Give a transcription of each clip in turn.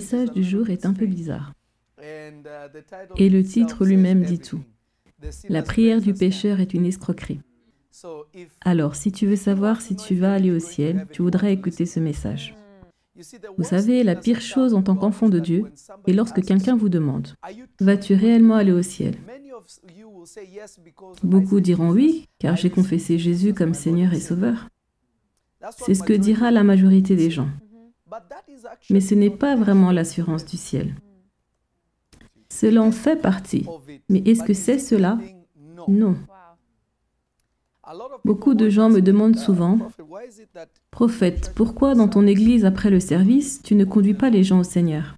message du jour est un peu bizarre. Et le titre lui-même dit tout. La prière du pécheur est une escroquerie. Alors, si tu veux savoir si tu vas aller au ciel, tu voudras écouter ce message. Vous savez, la pire chose en tant qu'enfant de Dieu est lorsque quelqu'un vous demande « Vas-tu réellement aller au ciel ?» Beaucoup diront oui, car j'ai confessé Jésus comme Seigneur et Sauveur. C'est ce que dira la majorité des gens. Mais ce n'est pas vraiment l'assurance du ciel. Cela en fait partie. Mais est-ce que c'est cela? Non. Beaucoup de gens me demandent souvent, « Prophète, pourquoi dans ton église après le service, tu ne conduis pas les gens au Seigneur ?»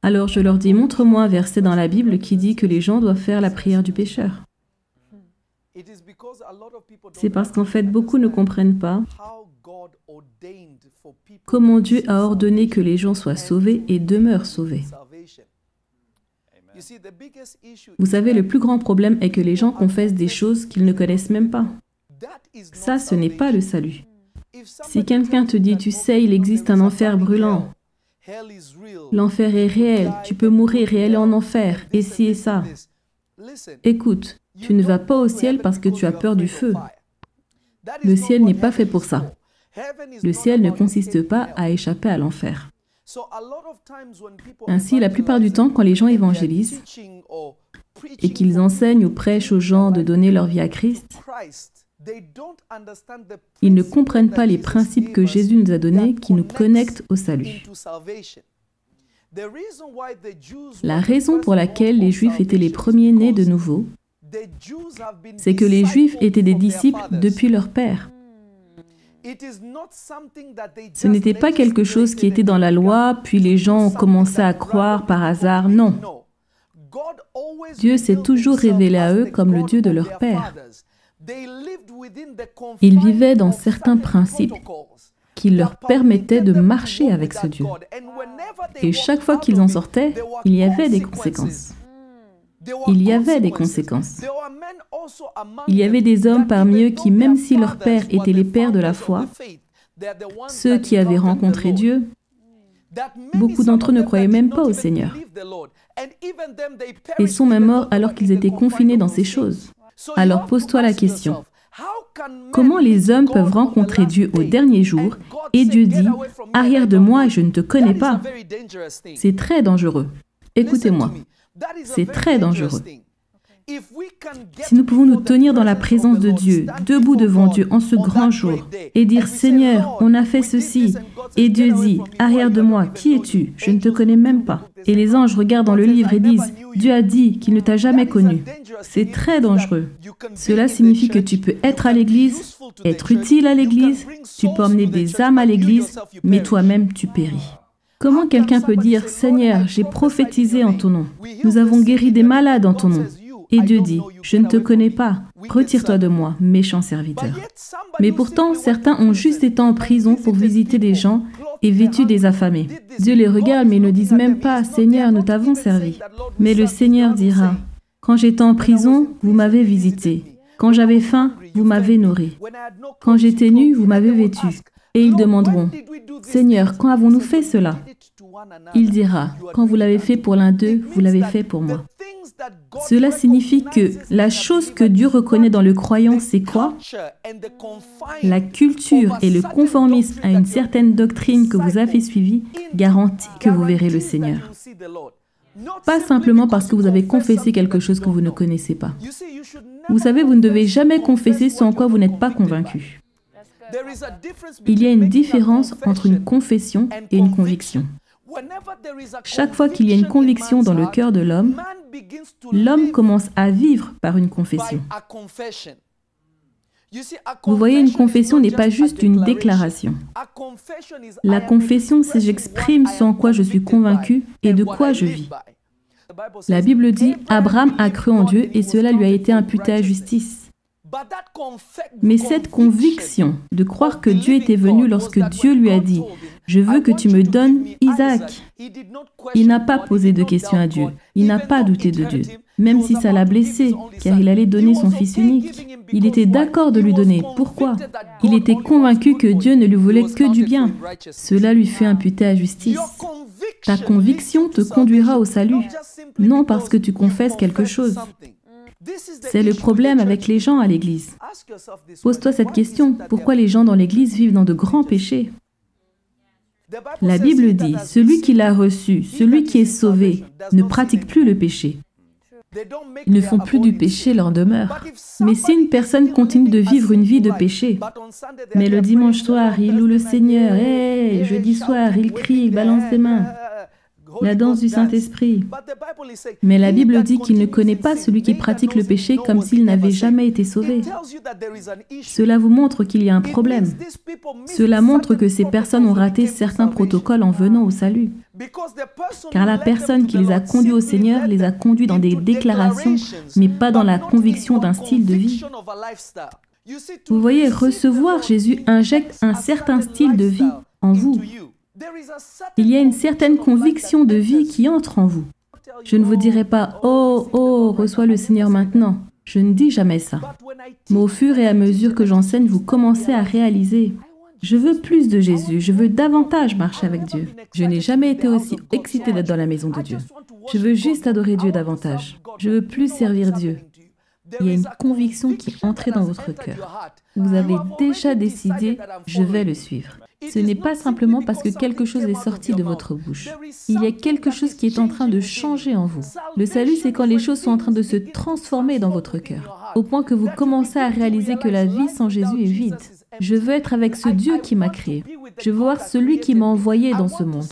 Alors je leur dis, montre-moi un verset dans la Bible qui dit que les gens doivent faire la prière du pécheur. C'est parce qu'en fait, beaucoup ne comprennent pas comment Dieu a ordonné que les gens soient sauvés et demeurent sauvés. Vous savez, le plus grand problème est que les gens confessent des choses qu'ils ne connaissent même pas. Ça, ce n'est pas le salut. Si quelqu'un te dit, tu sais, il existe un enfer brûlant, l'enfer est réel, tu peux mourir et aller en enfer, et ci et ça. Écoute, tu ne vas pas au ciel parce que tu as peur du feu. Le ciel n'est pas fait pour ça. Le ciel ne consiste pas à échapper à l'enfer. Ainsi, la plupart du temps, quand les gens évangélisent et qu'ils enseignent ou prêchent aux gens de donner leur vie à Christ, ils ne comprennent pas les principes que Jésus nous a donnés qui nous connectent au salut. La raison pour laquelle les Juifs étaient les premiers-nés de nouveau, c'est que les Juifs étaient des disciples depuis leur père. Ce n'était pas quelque chose qui était dans la loi, puis les gens ont commencé à croire par hasard, non. Dieu s'est toujours révélé à eux comme le Dieu de leur père. Ils vivaient dans certains principes qui leur permettaient de marcher avec ce Dieu. Et chaque fois qu'ils en sortaient, il y avait des conséquences. Il y avait des conséquences. Il y avait des hommes parmi eux qui, même si leurs pères étaient les pères de la foi, ceux qui avaient rencontré Dieu, beaucoup d'entre eux ne croyaient même pas au Seigneur. Et sont même morts alors qu'ils étaient confinés dans ces choses. Alors pose-toi la question. Comment les hommes peuvent rencontrer Dieu au dernier jour et Dieu dit « Arrière de moi, je ne te connais pas ». C'est très dangereux. Écoutez-moi. C'est très dangereux. Si nous pouvons nous tenir dans la présence de Dieu, debout devant Dieu en ce grand jour, et dire « Seigneur, on a fait ceci », et Dieu dit « Arrière de moi, qui es-tu? Je ne te connais même pas ». Et les anges regardent dans le livre et disent « Dieu a dit qu'il ne t'a jamais connu ». C'est très dangereux. Cela signifie que tu peux être à l'église, être utile à l'église, tu peux emmener des âmes à l'église, mais toi-même tu péris. Comment quelqu'un peut dire « Seigneur, j'ai prophétisé en ton nom. Nous avons guéri des malades en ton nom. » Et Dieu dit « Je ne te connais pas. Retire-toi de moi, méchant serviteur. » Mais pourtant, certains ont juste été en prison pour visiter des gens et vêtus des affamés. Dieu les regarde, mais ils ne disent même pas « Seigneur, nous t'avons servi. » Mais le Seigneur dira « Quand j'étais en prison, vous m'avez visité. Quand j'avais faim, vous m'avez nourri. Quand j'étais nu, vous m'avez vêtu. » Et ils demanderont « Seigneur, quand avons-nous fait cela ?» Il dira « Quand vous l'avez fait pour l'un d'eux, vous l'avez fait pour moi. » Cela signifie que la chose que Dieu reconnaît dans le croyant, c'est quoi? La culture et le conformisme à une certaine doctrine que vous avez suivie garantit que vous verrez le Seigneur. Pas simplement parce que vous avez confessé quelque chose que vous ne connaissez pas. Vous savez, vous ne devez jamais confesser ce en quoi vous n'êtes pas convaincu. Il y a une différence entre une confession et une conviction. Chaque fois qu'il y a une conviction dans le cœur de l'homme, l'homme commence à vivre par une confession. Vous voyez, une confession n'est pas juste une déclaration. La confession, c'est j'exprime ce en quoi je suis convaincu et de quoi je vis. La Bible dit « Abraham a cru en Dieu et cela lui a été imputé à justice ». Mais cette conviction de croire que Dieu était venu lorsque Dieu lui a dit « Je veux que tu me donnes Isaac », il n'a pas posé de questions à Dieu, il n'a pas douté de Dieu, même si ça l'a blessé, car il allait donner son fils unique. Il était d'accord de lui donner. Pourquoi? Il était convaincu que Dieu ne lui voulait que du bien. Cela lui fut imputé à justice. Ta conviction te conduira au salut, non parce que tu confesses quelque chose. C'est le problème avec les gens à l'église. Pose-toi cette question, pourquoi les gens dans l'église vivent dans de grands péchés? La Bible dit, celui qui l'a reçu, celui qui est sauvé, ne pratique plus le péché. Ils ne font plus du péché leur demeure. Mais si une personne continue de vivre une vie de péché, mais le dimanche soir, il loue le Seigneur, et jeudi soir, il crie, il balance ses mains, la danse du Saint-Esprit. Mais la Bible dit qu'il ne connaît pas celui qui pratique le péché comme s'il n'avait jamais été sauvé. Cela vous montre qu'il y a un problème. Cela montre que ces personnes ont raté certains protocoles en venant au salut. Car la personne qui les a conduits au Seigneur les a conduits dans des déclarations, mais pas dans la conviction d'un style de vie. Vous voyez, recevoir Jésus injecte un certain style de vie en vous. Il y a une certaine conviction de vie qui entre en vous. Je ne vous dirai pas « Oh, reçois le Seigneur maintenant ». Je ne dis jamais ça. Mais au fur et à mesure que j'enseigne, vous commencez à réaliser « Je veux plus de Jésus, je veux davantage marcher avec Dieu. Je n'ai jamais été aussi excité d'être dans la maison de Dieu. Je veux juste adorer Dieu davantage. Je veux plus servir Dieu. » Il y a une conviction qui est entrée dans votre cœur. Vous avez déjà décidé « Je vais le suivre ». Ce n'est pas simplement parce que quelque chose est sorti de votre bouche. Il y a quelque chose qui est en train de changer en vous. Le salut, c'est quand les choses sont en train de se transformer dans votre cœur, au point que vous commencez à réaliser que la vie sans Jésus est vide. Je veux être avec ce Dieu qui m'a créé. Je veux voir celui qui m'a envoyé dans ce monde.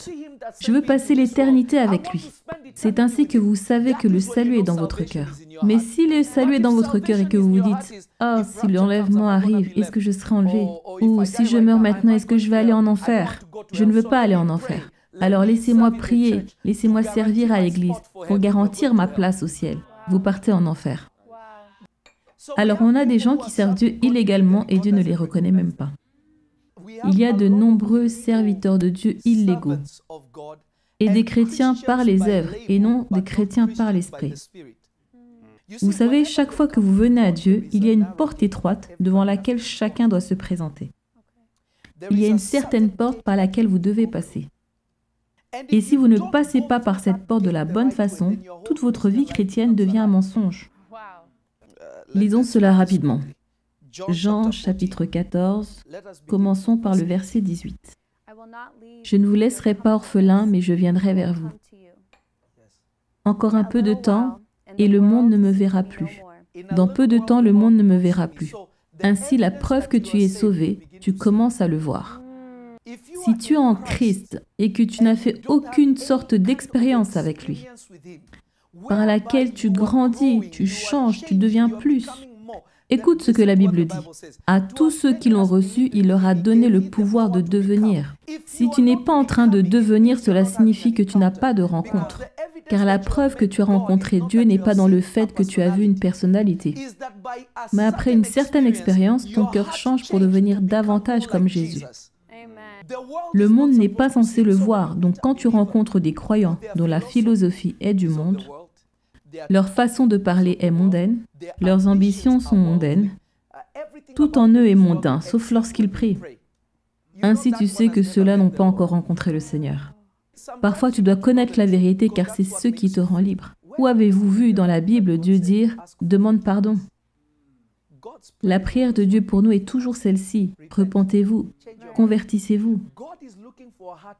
Je veux passer l'éternité avec lui. C'est ainsi que vous savez que le salut est dans votre cœur. Mais si le salut est dans votre cœur et que vous vous dites « Oh, si l'enlèvement arrive, est-ce que je serai enlevé ?» Ou « Si je meurs maintenant, est-ce que je vais aller en enfer ?» Je ne veux pas aller en enfer. Alors laissez-moi prier, laissez-moi servir à l'église pour garantir ma place au ciel. Vous partez en enfer. Alors on a des gens qui servent Dieu illégalement et Dieu ne les reconnaît même pas. Il y a de nombreux serviteurs de Dieu illégaux et des chrétiens par les œuvres et non des chrétiens par l'esprit. Vous savez, chaque fois que vous venez à Dieu, il y a une porte étroite devant laquelle chacun doit se présenter. Il y a une certaine porte par laquelle vous devez passer. Et si vous ne passez pas par cette porte de la bonne façon, toute votre vie chrétienne devient un mensonge. Lisons cela rapidement. Jean chapitre 14, commençons par le verset 18. « Je ne vous laisserai pas orphelins, mais je viendrai vers vous. Encore un peu de temps, et le monde ne me verra plus. Dans peu de temps, le monde ne me verra plus. Ainsi, la preuve que tu es sauvé, tu commences à le voir. Si tu es en Christ et que tu n'as fait aucune sorte d'expérience avec lui, par laquelle tu grandis, tu changes, tu deviens plus, écoute ce que la Bible dit. À tous ceux qui l'ont reçu, il leur a donné le pouvoir de devenir. Si tu n'es pas en train de devenir, cela signifie que tu n'as pas de rencontre. Car la preuve que tu as rencontré Dieu n'est pas dans le fait que tu as vu une personnalité. Mais après une certaine expérience, ton cœur change pour devenir davantage comme Jésus. Le monde n'est pas censé le voir, donc quand tu rencontres des croyants dont la philosophie est du monde, leur façon de parler est mondaine, leurs ambitions sont mondaines, tout en eux est mondain, sauf lorsqu'ils prient. Ainsi tu sais que ceux-là n'ont pas encore rencontré le Seigneur. Parfois tu dois connaître la vérité car c'est ce qui te rend libre. Où avez-vous vu dans la Bible Dieu dire « Demande pardon » ? La prière de Dieu pour nous est toujours celle-ci. Repentez-vous, convertissez-vous.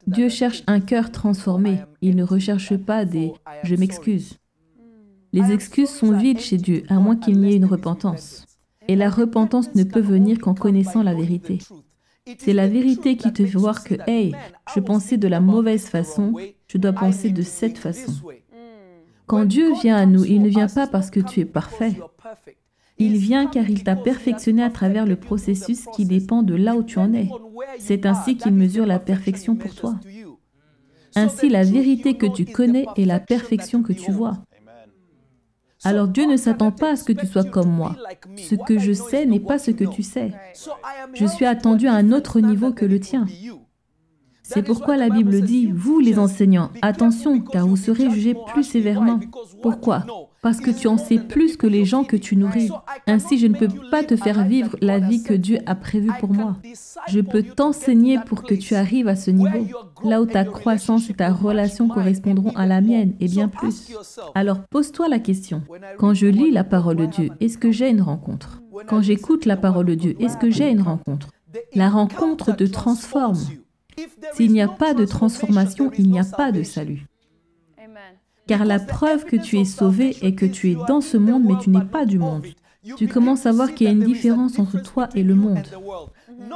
Dieu cherche un cœur transformé. Il ne recherche pas des « je m'excuse ». Les excuses sont vides chez Dieu, à moins qu'il n'y ait une repentance. Et la repentance ne peut venir qu'en connaissant la vérité. C'est la vérité qui te fait voir que « Hey, je pensais de la mauvaise façon, je dois penser de cette façon ». Quand Dieu vient à nous, il ne vient pas parce que tu es parfait. Il vient car il t'a perfectionné à travers le processus qui dépend de là où tu en es. C'est ainsi qu'il mesure la perfection pour toi. Ainsi, la vérité que tu connais est la perfection que tu vois. Alors Dieu ne s'attend pas à ce que tu sois comme moi. Ce que je sais n'est pas ce que tu sais. Je suis attendu à un autre niveau que le tien. C'est pourquoi la Bible dit, vous les enseignants, attention, car vous serez jugés plus sévèrement. Pourquoi ? parce que tu en sais plus que les gens que tu nourris. Ainsi, je ne peux pas te faire vivre la vie que Dieu a prévue pour moi. Je peux t'enseigner pour que tu arrives à ce niveau, là où ta croissance et ta relation correspondront à la mienne, et bien plus. Alors, pose-toi la question. Quand je lis la parole de Dieu, est-ce que j'ai une rencontre? Quand j'écoute la parole de Dieu, est-ce que j'ai une rencontre? La rencontre te transforme. S'il n'y a pas de transformation, il n'y a pas de salut. Car la preuve que tu es sauvé est que tu es dans ce monde, mais tu n'es pas du monde. Tu commences à voir qu'il y a une différence entre toi et le monde.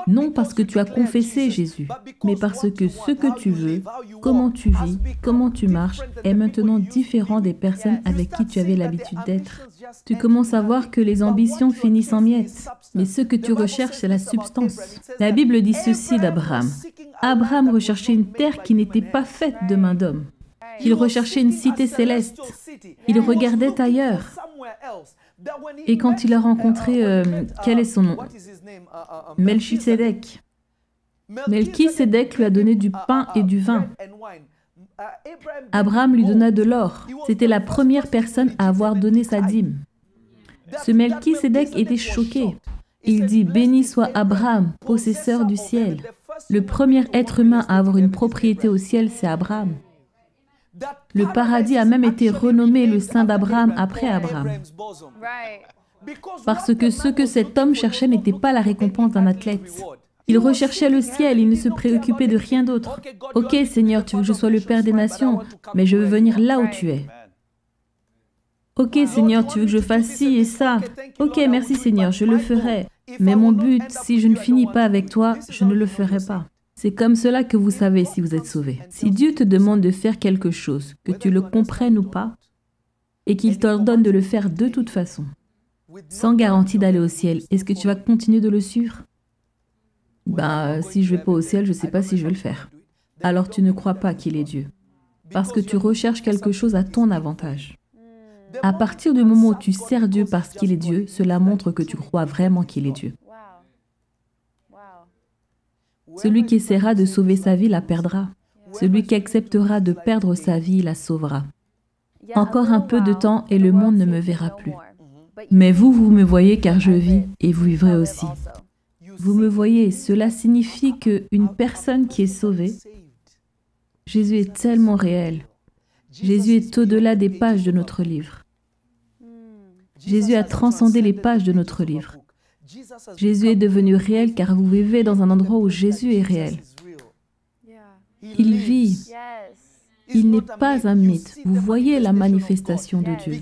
Non parce que tu as confessé Jésus, mais parce que ce que tu veux, comment tu vis, comment tu marches, est maintenant différent des personnes avec qui tu avais l'habitude d'être. Tu commences à voir que les ambitions finissent en miettes, mais ce que tu recherches, c'est la substance. La Bible dit ceci d'Abraham. Abraham recherchait une terre qui n'était pas faite de main d'homme. Il recherchait une cité céleste. Il regardait ailleurs. Et quand il a rencontré, quel est son nom? Melchisédek. Melchisédek lui a donné du pain et du vin. Abraham lui donna de l'or. C'était la première personne à avoir donné sa dîme. Ce Melchisédek était choqué. Il dit, « Béni soit Abraham, possesseur du ciel. » Le premier être humain à avoir une propriété au ciel, c'est Abraham. Le paradis a même été renommé le sein d'Abraham après Abraham. Parce que ce que cet homme cherchait n'était pas la récompense d'un athlète. Il recherchait le ciel, il ne se préoccupait de rien d'autre. Ok, Seigneur, tu veux que je sois le Père des nations, mais je veux venir là où tu es. Ok, Seigneur, tu veux que je fasse ci et ça. Ok, merci Seigneur, je le ferai. Mais mon but, si je ne finis pas avec toi, je ne le ferai pas. C'est comme cela que vous savez si vous êtes sauvé. Si Dieu te demande de faire quelque chose, que tu le comprennes ou pas, et qu'il t'ordonne de le faire de toute façon, sans garantie d'aller au ciel, est-ce que tu vas continuer de le suivre? Si je ne vais pas au ciel, je ne sais pas si je vais le faire. Alors tu ne crois pas qu'il est Dieu, parce que tu recherches quelque chose à ton avantage. À partir du moment où tu sers Dieu parce qu'il est Dieu, cela montre que tu crois vraiment qu'il est Dieu. Celui qui essaiera de sauver sa vie la perdra. Celui qui acceptera de perdre sa vie la sauvera. Encore un peu de temps et le monde ne me verra plus. Mais vous me voyez car je vis et vous vivrez aussi. Vous me voyez, cela signifie qu'une personne qui est sauvée, Jésus est tellement réel. Jésus est au-delà des pages de notre livre. Jésus a transcendé les pages de notre livre. Jésus est devenu réel car vous vivez dans un endroit où Jésus est réel. Il vit. Il n'est pas un mythe. Vous voyez la manifestation de Dieu.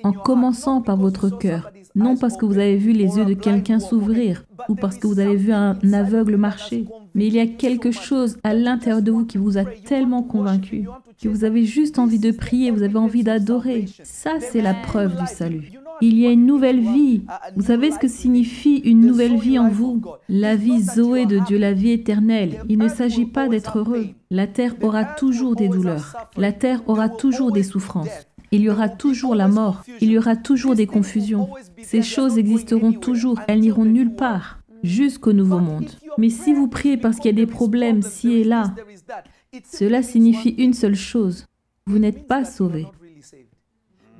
En commençant par votre cœur, non parce que vous avez vu les yeux de quelqu'un s'ouvrir ou parce que vous avez vu un aveugle marcher, mais il y a quelque chose à l'intérieur de vous qui vous a tellement convaincu, que vous avez juste envie de prier, vous avez envie d'adorer. Ça, c'est la preuve du salut. Il y a une nouvelle vie. Vous savez ce que signifie une nouvelle vie en vous? La vie Zoé de Dieu, la vie éternelle. Il ne s'agit pas d'être heureux. La terre aura toujours des douleurs. La terre aura toujours des souffrances. Il y aura toujours la mort. Il y aura toujours des confusions. Ces choses existeront toujours. Elles n'iront nulle part, jusqu'au nouveau monde. Mais si vous priez parce qu'il y a des problèmes ci et là, cela signifie une seule chose. Vous n'êtes pas sauvé.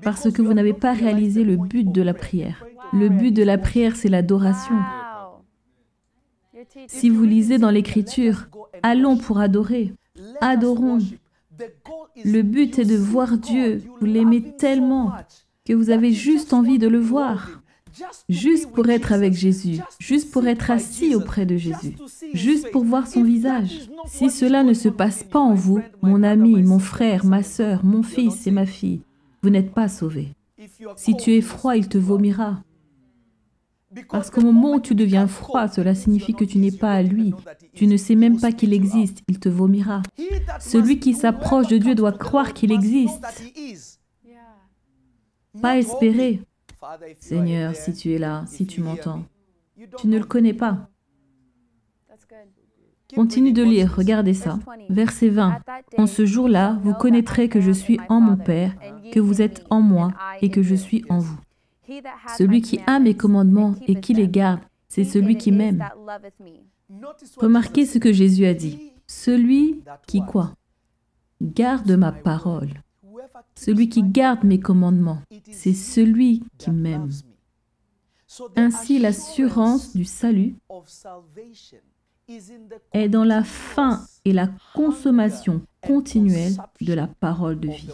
Parce que vous n'avez pas réalisé le but de la prière. Le but de la prière, c'est l'adoration. Si vous lisez dans l'Écriture, allons pour adorer. Adorons. Le but est de voir Dieu. Vous l'aimez tellement que vous avez juste envie de le voir. Juste pour être avec Jésus. Juste pour être assis auprès de Jésus. Juste pour voir son visage. Si cela ne se passe pas en vous, mon ami, mon frère, ma sœur, mon fils et ma fille, vous n'êtes pas sauvé. Si tu es froid, il te vomira. Parce qu'au moment où tu deviens froid, cela signifie que tu n'es pas à lui. Tu ne sais même pas qu'il existe, il te vomira. Celui qui s'approche de Dieu doit croire qu'il existe. Pas espérer. Seigneur, si tu es là, si tu m'entends, tu ne le connais pas. Continue de lire, regardez ça. Verset 20. En ce jour-là, vous connaîtrez que je suis en mon Père, que vous êtes en moi et que je suis en vous. Celui qui a mes commandements et qui les garde, c'est celui qui m'aime. Remarquez ce que Jésus a dit. Celui qui quoi? Garde ma parole. Celui qui garde mes commandements, c'est celui qui m'aime. Ainsi, l'assurance du salut est dans la faim et la consommation continuelle de la parole de vie.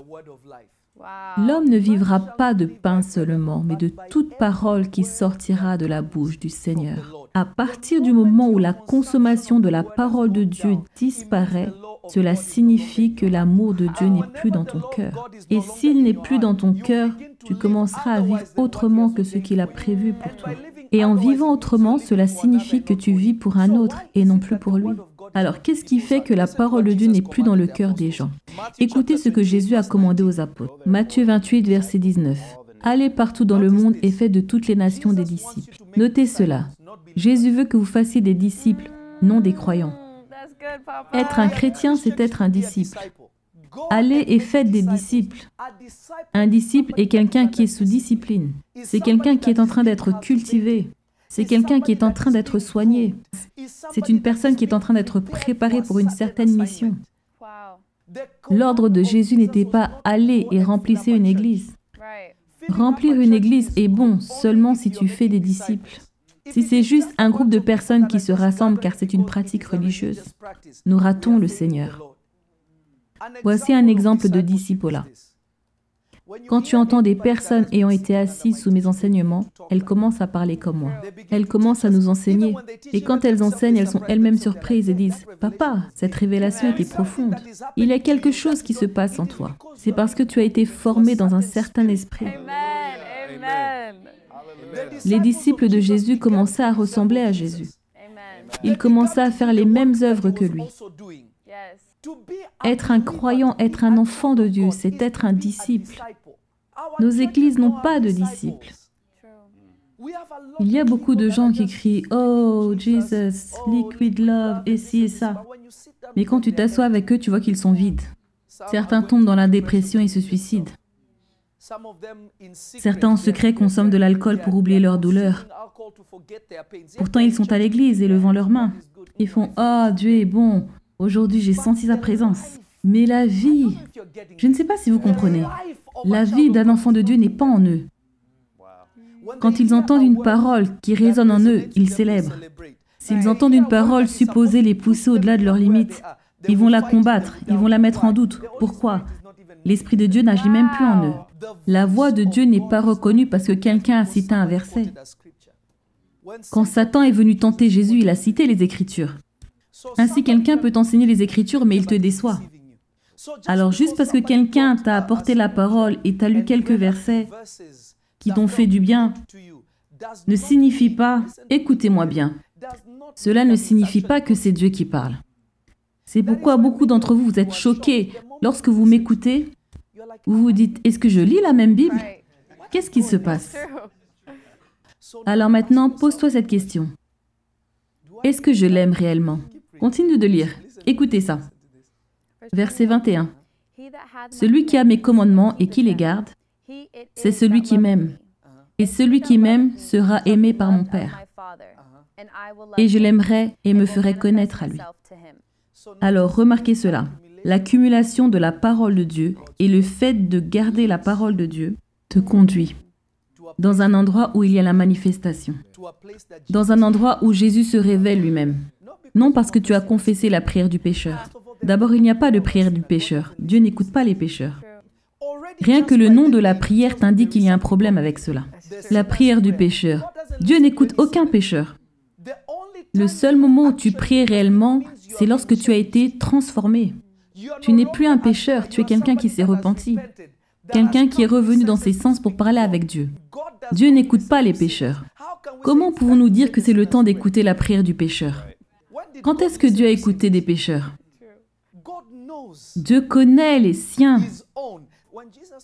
L'homme ne vivra pas de pain seulement, mais de toute parole qui sortira de la bouche du Seigneur. À partir du moment où la consommation de la parole de Dieu disparaît, cela signifie que l'amour de Dieu n'est plus dans ton cœur. Et s'il n'est plus dans ton cœur, tu commenceras à vivre autrement que ce qu'il a prévu pour toi. Et en vivant autrement, cela signifie que tu vis pour un autre et non plus pour lui. Alors, qu'est-ce qui fait que la parole de Dieu n'est plus dans le cœur des gens? Écoutez ce que Jésus a commandé aux apôtres. Matthieu 28, verset 19. « Allez partout dans le monde et faites de toutes les nations des disciples. » Notez cela. Jésus veut que vous fassiez des disciples, non des croyants. Être un chrétien, c'est être un disciple. Allez et faites des disciples. Un disciple est quelqu'un qui est sous discipline. C'est quelqu'un qui est en train d'être cultivé. C'est quelqu'un qui est en train d'être soigné. C'est une personne qui est en train d'être préparée pour une certaine mission. L'ordre de Jésus n'était pas « allez et remplissez une église ». Remplir une église est bon seulement si tu fais des disciples. Si c'est juste un groupe de personnes qui se rassemblent car c'est une pratique religieuse, nous ratons le Seigneur. Voici un exemple de disciple-là. Quand tu entends des personnes ayant été assises sous mes enseignements, elles commencent à parler comme moi. Elles commencent à nous enseigner. Et quand elles enseignent, elles sont elles-mêmes surprises et disent « Papa, cette révélation était profonde. Il y a quelque chose qui se passe en toi. C'est parce que tu as été formé dans un certain esprit. » Les disciples de Jésus commençaient à ressembler à Jésus. Ils commençaient à faire les mêmes œuvres que lui. Être un croyant, être un enfant de Dieu, c'est être un disciple. Nos églises n'ont pas de disciples. Il y a beaucoup de gens qui crient « Oh, Jesus, liquid love, et ci et ça ». Mais quand tu t'assois avec eux, tu vois qu'ils sont vides. Certains tombent dans la dépression et se suicident. Certains en secret consomment de l'alcool pour oublier leur douleur. Pourtant, ils sont à l'église et levant leurs mains. Ils font « Oh, Dieu est bon, aujourd'hui j'ai senti sa présence ». Mais la vie, je ne sais pas si vous comprenez, la vie d'un enfant de Dieu n'est pas en eux. Quand ils entendent une parole qui résonne en eux, ils célèbrent. S'ils entendent une parole supposée les pousser au-delà de leurs limites, ils vont la combattre, ils vont la mettre en doute. Pourquoi? L'Esprit de Dieu n'agit même plus en eux. La voix de Dieu n'est pas reconnue parce que quelqu'un a cité un verset. Quand Satan est venu tenter Jésus, il a cité les Écritures. Ainsi, quelqu'un peut t'enseigner les Écritures, mais il te déçoit. Alors, juste parce que quelqu'un t'a apporté la parole et t'a lu quelques versets qui t'ont fait du bien, ne signifie pas, écoutez-moi bien, cela ne signifie pas que c'est Dieu qui parle. C'est pourquoi beaucoup d'entre vous, vous êtes choqués lorsque vous m'écoutez. Vous vous dites, est-ce que je lis la même Bible? Qu'est-ce qui se passe? Alors maintenant, pose-toi cette question. Est-ce que je l'aime réellement? Continue de lire. Écoutez ça. Verset 21. Celui qui a mes commandements et qui les garde, c'est celui qui m'aime. Et celui qui m'aime sera aimé par mon Père. Et je l'aimerai et me ferai connaître à lui. Alors, remarquez cela. L'accumulation de la parole de Dieu et le fait de garder la parole de Dieu te conduit dans un endroit où il y a la manifestation. Dans un endroit où Jésus se révèle lui-même. Non parce que tu as confessé la prière du pécheur. D'abord, il n'y a pas de prière du pécheur. Dieu n'écoute pas les pécheurs. Rien que le nom de la prière t'indique qu'il y a un problème avec cela. La prière du pécheur. Dieu n'écoute aucun pécheur. Le seul moment où tu pries réellement, c'est lorsque tu as été transformé. Tu n'es plus un pécheur, tu es quelqu'un qui s'est repenti. Quelqu'un qui est revenu dans ses sens pour parler avec Dieu. Dieu n'écoute pas les pécheurs. Comment pouvons-nous dire que c'est le temps d'écouter la prière du pécheur? Quand est-ce que Dieu a écouté des pécheurs? Dieu connaît les siens.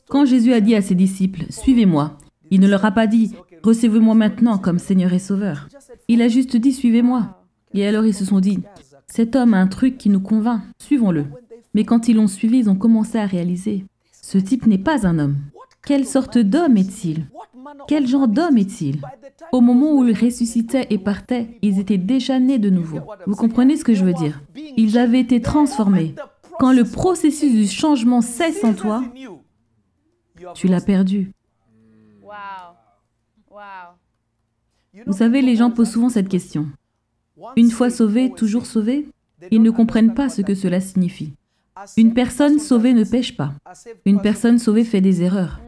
Quand Jésus a dit à ses disciples, « Suivez-moi », il ne leur a pas dit, « Recevez-moi maintenant comme Seigneur et Sauveur ». Il a juste dit, « Suivez-moi ». Et alors ils se sont dit, « Cet homme a un truc qui nous convainc, suivons-le ». Mais quand ils l'ont suivi, ils ont commencé à réaliser, « Ce type n'est pas un homme. Quelle sorte d'homme est-il? Quel genre d'homme est-il » Au moment où ils ressuscitaient et partaient, ils étaient déjà nés de nouveau. Vous comprenez ce que je veux dire? Ils avaient été transformés. Quand le processus du changement cesse en toi, Tu l'as perdu. Vous savez, les gens posent souvent cette question. Une fois sauvé, toujours sauvé? Ils ne comprennent pas ce que cela signifie. Une personne sauvée ne pêche pas. Une personne sauvée fait des erreurs.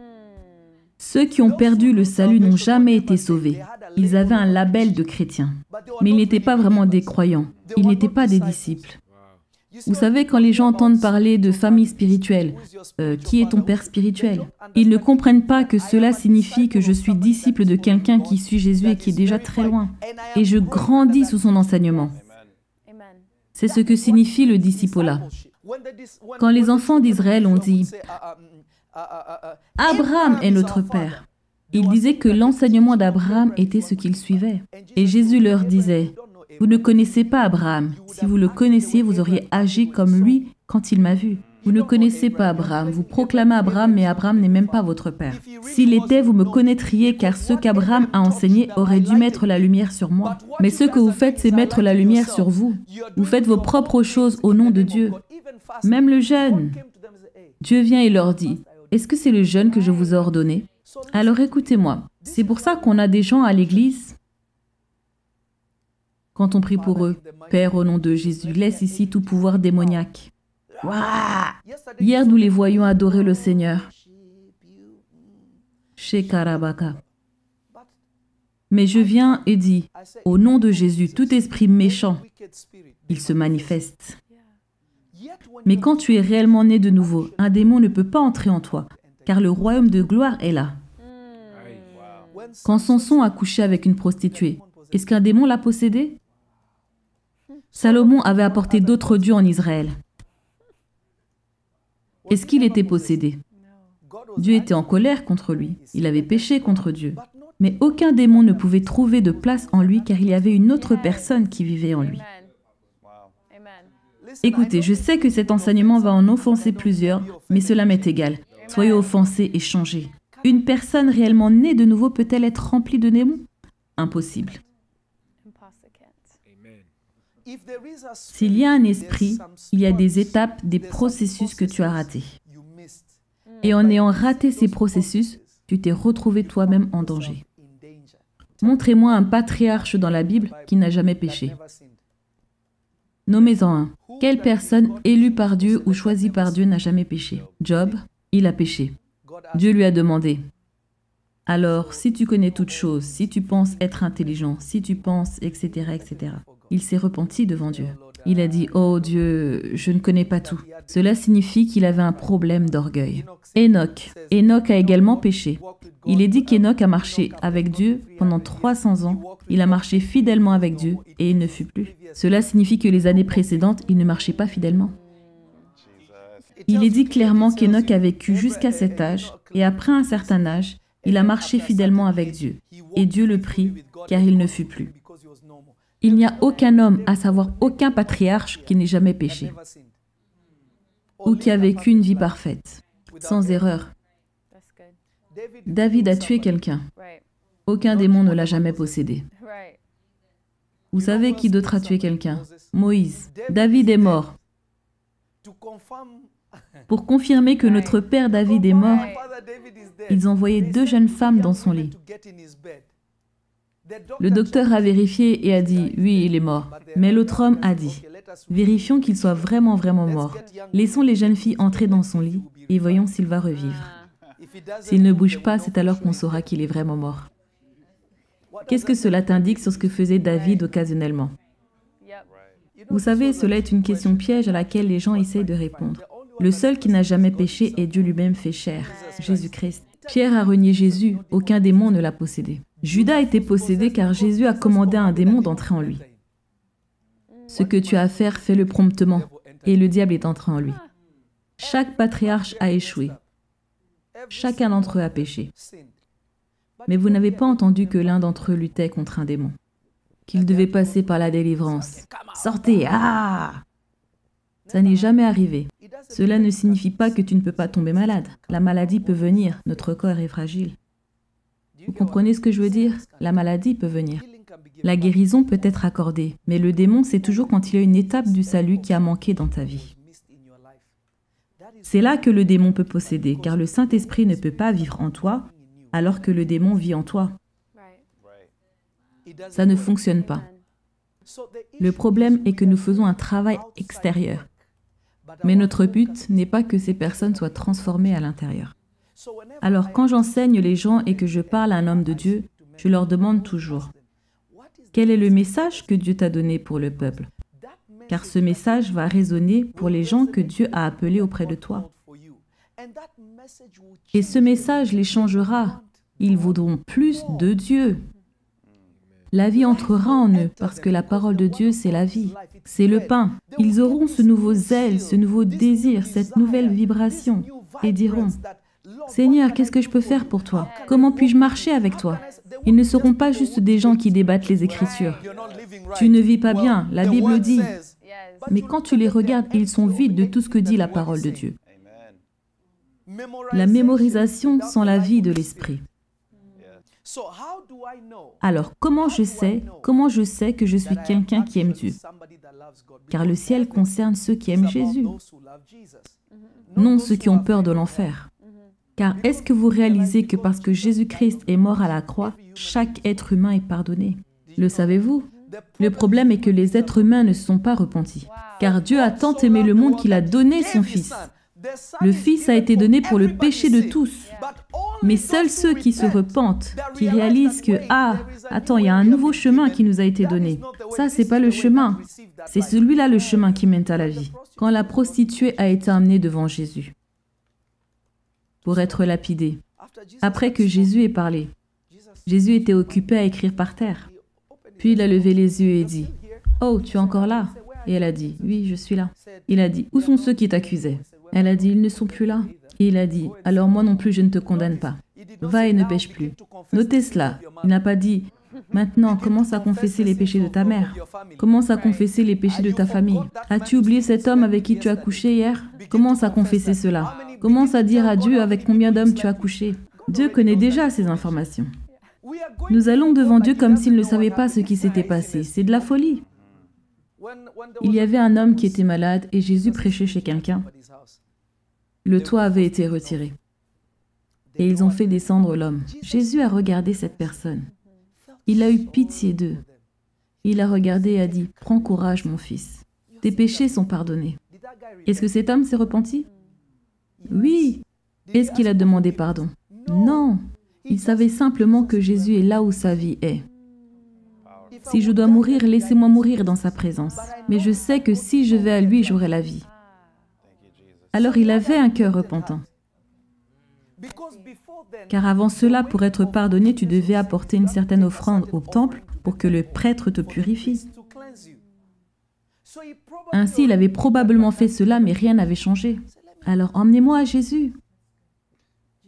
Ceux qui ont perdu le salut n'ont jamais été sauvés. Ils avaient un label de chrétiens. Mais ils n'étaient pas vraiment des croyants. Ils n'étaient pas des disciples. Vous savez, quand les gens entendent parler de famille spirituelle, qui est ton père spirituel? Ils ne comprennent pas que cela signifie que je suis disciple de quelqu'un qui suit Jésus et qui est déjà très loin. Et je grandis sous son enseignement. C'est ce que signifie le discipolat. Quand les enfants d'Israël ont dit « Abraham est notre père », ils disaient que l'enseignement d'Abraham était ce qu'ils suivaient. Et Jésus leur disait « Vous ne connaissez pas Abraham. Si vous le connaissiez, vous auriez agi comme lui quand il m'a vu. Vous ne connaissez pas Abraham. Vous proclamez Abraham, mais Abraham n'est même pas votre père. S'il l'était, vous me connaîtriez, car ce qu'Abraham a enseigné aurait dû mettre la lumière sur moi. Mais ce que vous faites, c'est mettre la lumière sur vous. Vous faites vos propres choses au nom de Dieu. Même le jeûne. Dieu vient et leur dit « Est-ce que c'est le jeûne que je vous ai ordonné ?» Alors écoutez-moi. C'est pour ça qu'on a des gens à l'église. Quand on prie pour eux, « Père, au nom de Jésus, laisse ici tout pouvoir démoniaque. » Waouh! Hier, nous les voyions adorer le Seigneur. Chez Karabaka. Mais je viens et dis, au nom de Jésus, tout esprit méchant, il se manifeste. Mais quand tu es réellement né de nouveau, un démon ne peut pas entrer en toi, car le royaume de gloire est là. Quand Samson a couché avec une prostituée, est-ce qu'un démon l'a possédé? Salomon avait apporté d'autres dieux en Israël. Est-ce qu'il était possédé? Dieu était en colère contre lui. Il avait péché contre Dieu. Mais aucun démon ne pouvait trouver de place en lui car il y avait une autre personne qui vivait en lui. Écoutez, je sais que cet enseignement va en offenser plusieurs, mais cela m'est égal. Soyez offensés et changez. Une personne réellement née de nouveau peut-elle être remplie de démons? Impossible. S'il y a un esprit, il y a des étapes, des processus que tu as ratés. Et en ayant raté ces processus, tu t'es retrouvé toi-même en danger. Montrez-moi un patriarche dans la Bible qui n'a jamais péché. Nommez-en un. Quelle personne élue par Dieu ou choisie par Dieu n'a jamais péché? Job, il a péché. Dieu lui a demandé, « Alors, si tu connais toutes choses, si tu penses être intelligent, si tu penses, etc., etc. » Il s'est repenti devant Dieu. Il a dit, « Oh Dieu, je ne connais pas tout. » Cela signifie qu'il avait un problème d'orgueil. Enoch a également péché. Il est dit qu'Enoch a marché avec Dieu pendant 300 ans. Il a marché fidèlement avec Dieu et il ne fut plus. Cela signifie que les années précédentes, il ne marchait pas fidèlement. Il est dit clairement qu'Enoch a vécu jusqu'à cet âge et après un certain âge, il a marché fidèlement avec Dieu. Et Dieu le prit car il ne fut plus. Il n'y a aucun homme, à savoir aucun patriarche, qui n'ait jamais péché ou qui a vécu une vie parfaite, sans erreur. David a tué quelqu'un. Aucun démon ne l'a jamais possédé. Vous savez qui d'autre a tué quelqu'un? Moïse. David est mort. Pour confirmer que notre père David est mort, ils envoyaient 2 jeunes femmes dans son lit. Le docteur a vérifié et a dit, oui, il est mort. Mais l'autre homme a dit, vérifions qu'il soit vraiment mort. Laissons les jeunes filles entrer dans son lit et voyons s'il va revivre. S'il ne bouge pas, c'est alors qu'on saura qu'il est vraiment mort. Qu'est-ce que cela t'indique sur ce que faisait David occasionnellement? Vous savez, cela est une question piège à laquelle les gens essayent de répondre. Le seul qui n'a jamais péché est Dieu lui-même fait chair, Jésus-Christ. Pierre a renié Jésus, aucun démon ne l'a possédé. Judas était possédé car Jésus a commandé à un démon d'entrer en lui. Ce que tu as à faire, fais-le promptement, et le diable est entré en lui. Chaque patriarche a échoué. Chacun d'entre eux a péché. Mais vous n'avez pas entendu que l'un d'entre eux luttait contre un démon, qu'il devait passer par la délivrance. Sortez, ah! Ça n'est jamais arrivé. Cela ne signifie pas que tu ne peux pas tomber malade. La maladie peut venir, notre corps est fragile. Vous comprenez ce que je veux dire? La maladie peut venir. La guérison peut être accordée, mais le démon, c'est toujours quand il y a une étape du salut qui a manqué dans ta vie. C'est là que le démon peut posséder, car le Saint-Esprit ne peut pas vivre en toi alors que le démon vit en toi. Ça ne fonctionne pas. Le problème est que nous faisons un travail extérieur. Mais notre but n'est pas que ces personnes soient transformées à l'intérieur. Alors quand j'enseigne les gens et que je parle à un homme de Dieu, je leur demande toujours, quel est le message que Dieu t'a donné pour le peuple? Car ce message va résonner pour les gens que Dieu a appelés auprès de toi. Et ce message les changera. Ils voudront plus de Dieu. La vie entrera en eux, parce que la parole de Dieu, c'est la vie. C'est le pain. Ils auront ce nouveau zèle, ce nouveau désir, cette nouvelle vibration, et diront, « Seigneur, qu'est-ce que je peux faire pour toi? Comment puis-je marcher avec toi ?» Ils ne seront pas juste des gens qui débattent les Écritures. Tu ne vis pas bien, la Bible dit. Mais quand tu les regardes, ils sont vides de tout ce que dit la parole de Dieu. La mémorisation sans la vie de l'esprit. Alors, comment je sais que je suis quelqu'un qui aime Dieu? Car le ciel concerne ceux qui aiment Jésus, non ceux qui ont peur de l'enfer. Car est-ce que vous réalisez que parce que Jésus-Christ est mort à la croix, chaque être humain est pardonné? Le savez-vous? Le problème est que les êtres humains ne se sont pas repentis. Car Dieu a tant aimé le monde qu'il a donné son Fils. Le Fils a été donné pour le péché de tous. Mais seuls ceux qui se repentent, qui réalisent que « Ah, attends, il y a un nouveau chemin qui nous a été donné. Ça, c'est pas le chemin. C'est celui-là le chemin qui mène à la vie. » Quand la prostituée a été amenée devant Jésus pour être lapidée, après que Jésus ait parlé, Jésus était occupé à écrire par terre. Puis il a levé les yeux et dit, « Oh, tu es encore là ?» Et elle a dit, « Oui, je suis là. » Il a dit, « Où sont ceux qui t'accusaient ?» Elle a dit, « Ils ne sont plus là. » Et il a dit, « Alors moi non plus, je ne te condamne pas. Va et ne pêche plus. » Notez cela. Il n'a pas dit, « Maintenant, commence à confesser les péchés de ta mère. Commence à confesser les péchés de ta famille. As-tu oublié cet homme avec qui tu as couché hier? Commence à confesser cela. Commence à dire à Dieu avec combien d'hommes tu as couché. Dieu connaît déjà ces informations. Nous allons devant Dieu comme s'il ne savait pas ce qui s'était passé. C'est de la folie. Il y avait un homme qui était malade et Jésus prêchait chez quelqu'un. Le toit avait été retiré. Et ils ont fait descendre l'homme. Jésus a regardé cette personne. Il a eu pitié d'eux. Il a regardé et a dit, « Prends courage, mon fils. Tes péchés sont pardonnés. » Est-ce que cet homme s'est repenti? Oui. Est-ce qu'il a demandé pardon? Non. Il savait simplement que Jésus est là où sa vie est. Si je dois mourir, laissez-moi mourir dans sa présence. Mais je sais que si je vais à lui, j'aurai la vie. Alors il avait un cœur repentant. Car avant cela, pour être pardonné, tu devais apporter une certaine offrande au temple pour que le prêtre te purifie. Ainsi, il avait probablement fait cela, mais rien n'avait changé. Alors, emmenez-moi à Jésus.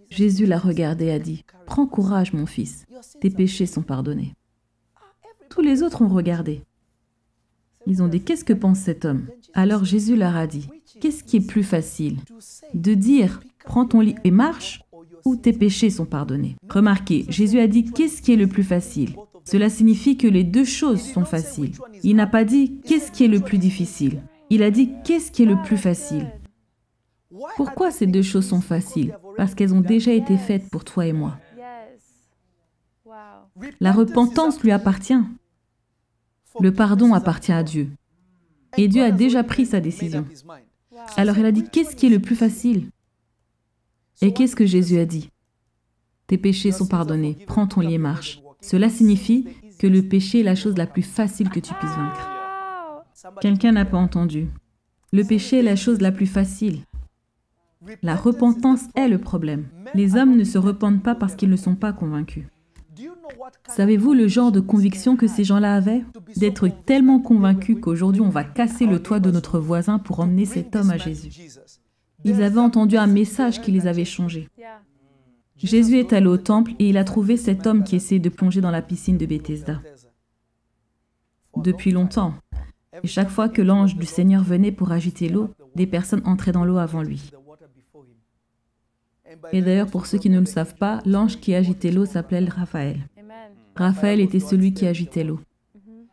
Jésus l'a regardé et a dit, « Prends courage, mon fils, tes péchés sont pardonnés. » Tous les autres ont regardé. Ils ont dit, « Qu'est-ce que pense cet homme ?» Alors Jésus leur a dit, « Qu'est-ce qui est plus facile? De dire, prends ton lit et marche, ou tes péchés sont pardonnés? » Remarquez, Jésus a dit, « Qu'est-ce qui est le plus facile ?» Cela signifie que les deux choses sont faciles. Il n'a pas dit, « Qu'est-ce qui est le plus difficile ?» Il a dit, « Qu'est-ce qui est le plus facile ?» Pourquoi ces deux choses sont faciles? Parce qu'elles ont déjà été faites pour toi et moi. La repentance lui appartient. Le pardon appartient à Dieu. Et Dieu a déjà pris sa décision. Alors il a dit, qu'est-ce qui est le plus facile? Et qu'est-ce que Jésus a dit? Tes péchés sont pardonnés, prends ton lit et marche. Cela signifie que le péché est la chose la plus facile que tu puisses vaincre. Quelqu'un n'a pas entendu. Le péché est la chose la plus facile. La repentance est le problème. Les hommes ne se repentent pas parce qu'ils ne sont pas convaincus. Savez-vous le genre de conviction que ces gens-là avaient? D'être tellement convaincus qu'aujourd'hui on va casser le toit de notre voisin pour emmener cet homme à Jésus. Ils avaient entendu un message qui les avait changés. Jésus est allé au temple et il a trouvé cet homme qui essayait de plonger dans la piscine de Bethesda. Depuis longtemps. Et chaque fois que l'ange du Seigneur venait pour agiter l'eau, des personnes entraient dans l'eau avant lui. Et d'ailleurs, pour ceux qui ne le savent pas, l'ange qui agitait l'eau s'appelait Raphaël. Raphaël était celui qui agitait l'eau.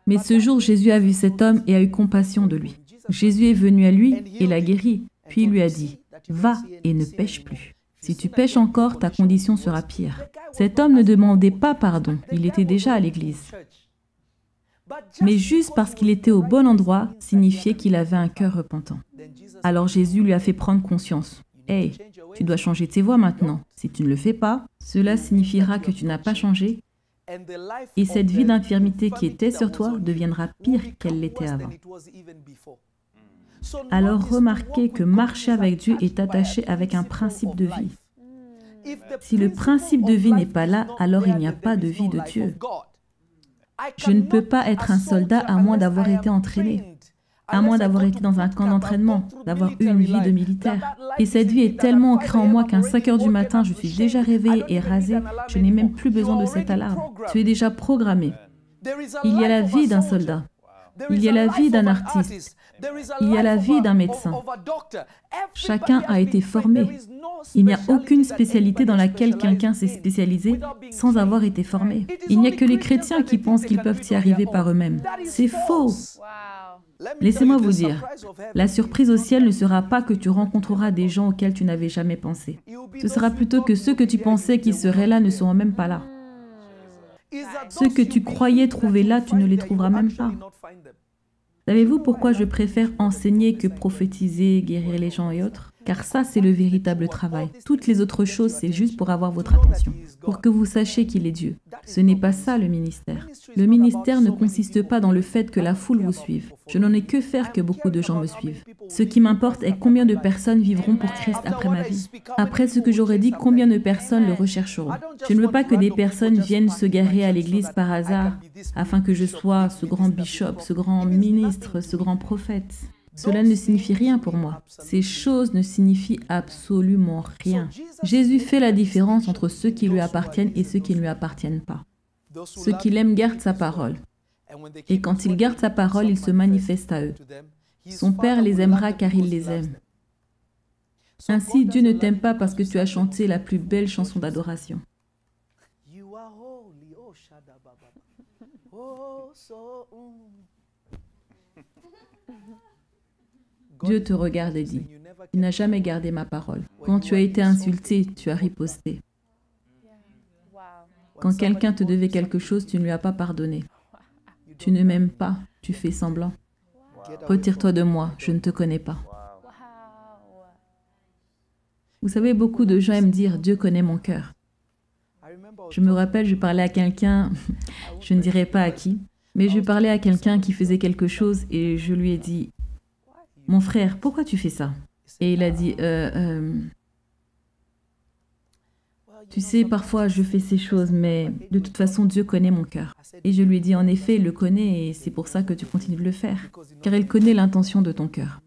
Mais ce jour, Jésus a vu cet homme et a eu compassion de lui. Jésus est venu à lui et l'a guéri, puis il lui a dit, Va et ne pêche plus. Si tu pêches encore, ta condition sera pire. Cet homme ne demandait pas pardon, il était déjà à l'église. Mais juste parce qu'il était au bon endroit signifiait qu'il avait un cœur repentant. Alors Jésus lui a fait prendre conscience. « Hey, tu dois changer tes voies maintenant. Si tu ne le fais pas, cela signifiera que tu n'as pas changé et cette vie d'infirmité qui était sur toi deviendra pire qu'elle l'était avant. » Alors remarquez que marcher avec Dieu est attaché avec un principe de vie. Si le principe de vie n'est pas là, alors il n'y a pas de vie de Dieu. Je ne peux pas être un soldat à moins d'avoir été entraîné, à moins d'avoir été dans un camp d'entraînement, d'avoir eu une vie de militaire. Et cette vie est tellement ancrée en moi qu'à 5 heures du matin, je suis déjà réveillée et rasée. Je n'ai même plus besoin de cette alarme. Tu es déjà programmé. Il y a la vie d'un soldat. Il y a la vie d'un artiste. Il y a la vie d'un médecin. Chacun a été formé. Il n'y a aucune spécialité dans laquelle quelqu'un s'est spécialisé sans avoir été formé. Il n'y a que les chrétiens qui pensent qu'ils peuvent y arriver par eux-mêmes. C'est faux. Laissez-moi vous dire, la surprise au ciel ne sera pas que tu rencontreras des gens auxquels tu n'avais jamais pensé. Ce sera plutôt que ceux que tu pensais qui seraient là ne seront même pas là. Ceux que tu croyais trouver là, tu ne les trouveras même pas. Savez-vous pourquoi je préfère enseigner que prophétiser, guérir les gens et autres? Car ça, c'est le véritable travail. Toutes les autres choses, c'est juste pour avoir votre attention, pour que vous sachiez qu'il est Dieu. Ce n'est pas ça le ministère. Le ministère ne consiste pas dans le fait que la foule vous suive. Je n'en ai que faire que beaucoup de gens me suivent. Ce qui m'importe est combien de personnes vivront pour Christ après ma vie. Après ce que j'aurais dit, combien de personnes le rechercheront. Je ne veux pas que des personnes viennent se garer à l'église par hasard, afin que je sois ce grand bishop, ce grand ministre, ce grand prophète. Cela ne signifie rien pour moi. Ces choses ne signifient absolument rien. Jésus fait la différence entre ceux qui lui appartiennent et ceux qui ne lui appartiennent pas. Ceux qui l'aiment gardent sa parole. Et quand ils gardent sa parole, il se manifeste à eux. Son Père les aimera car il les aime. Ainsi, Dieu ne t'aime pas parce que tu as chanté la plus belle chanson d'adoration. Dieu te regarde et dit, « Tu n'as jamais gardé ma parole. Quand tu as été insulté, tu as riposté. Quand quelqu'un te devait quelque chose, tu ne lui as pas pardonné. Tu ne m'aimes pas, tu fais semblant. Retire-toi de moi, je ne te connais pas. » Vous savez, beaucoup de gens aiment dire, « Dieu connaît mon cœur. » Je me rappelle, je parlais à quelqu'un, je ne dirai pas à qui, mais je parlais à quelqu'un qui faisait quelque chose et je lui ai dit, « Mon frère, pourquoi tu fais ça ?» Et il a dit, tu sais, parfois je fais ces choses, mais de toute façon, Dieu connaît mon cœur. » Et je lui ai dit, en effet, il le connaît et c'est pour ça que tu continues de le faire, car il connaît l'intention de ton cœur.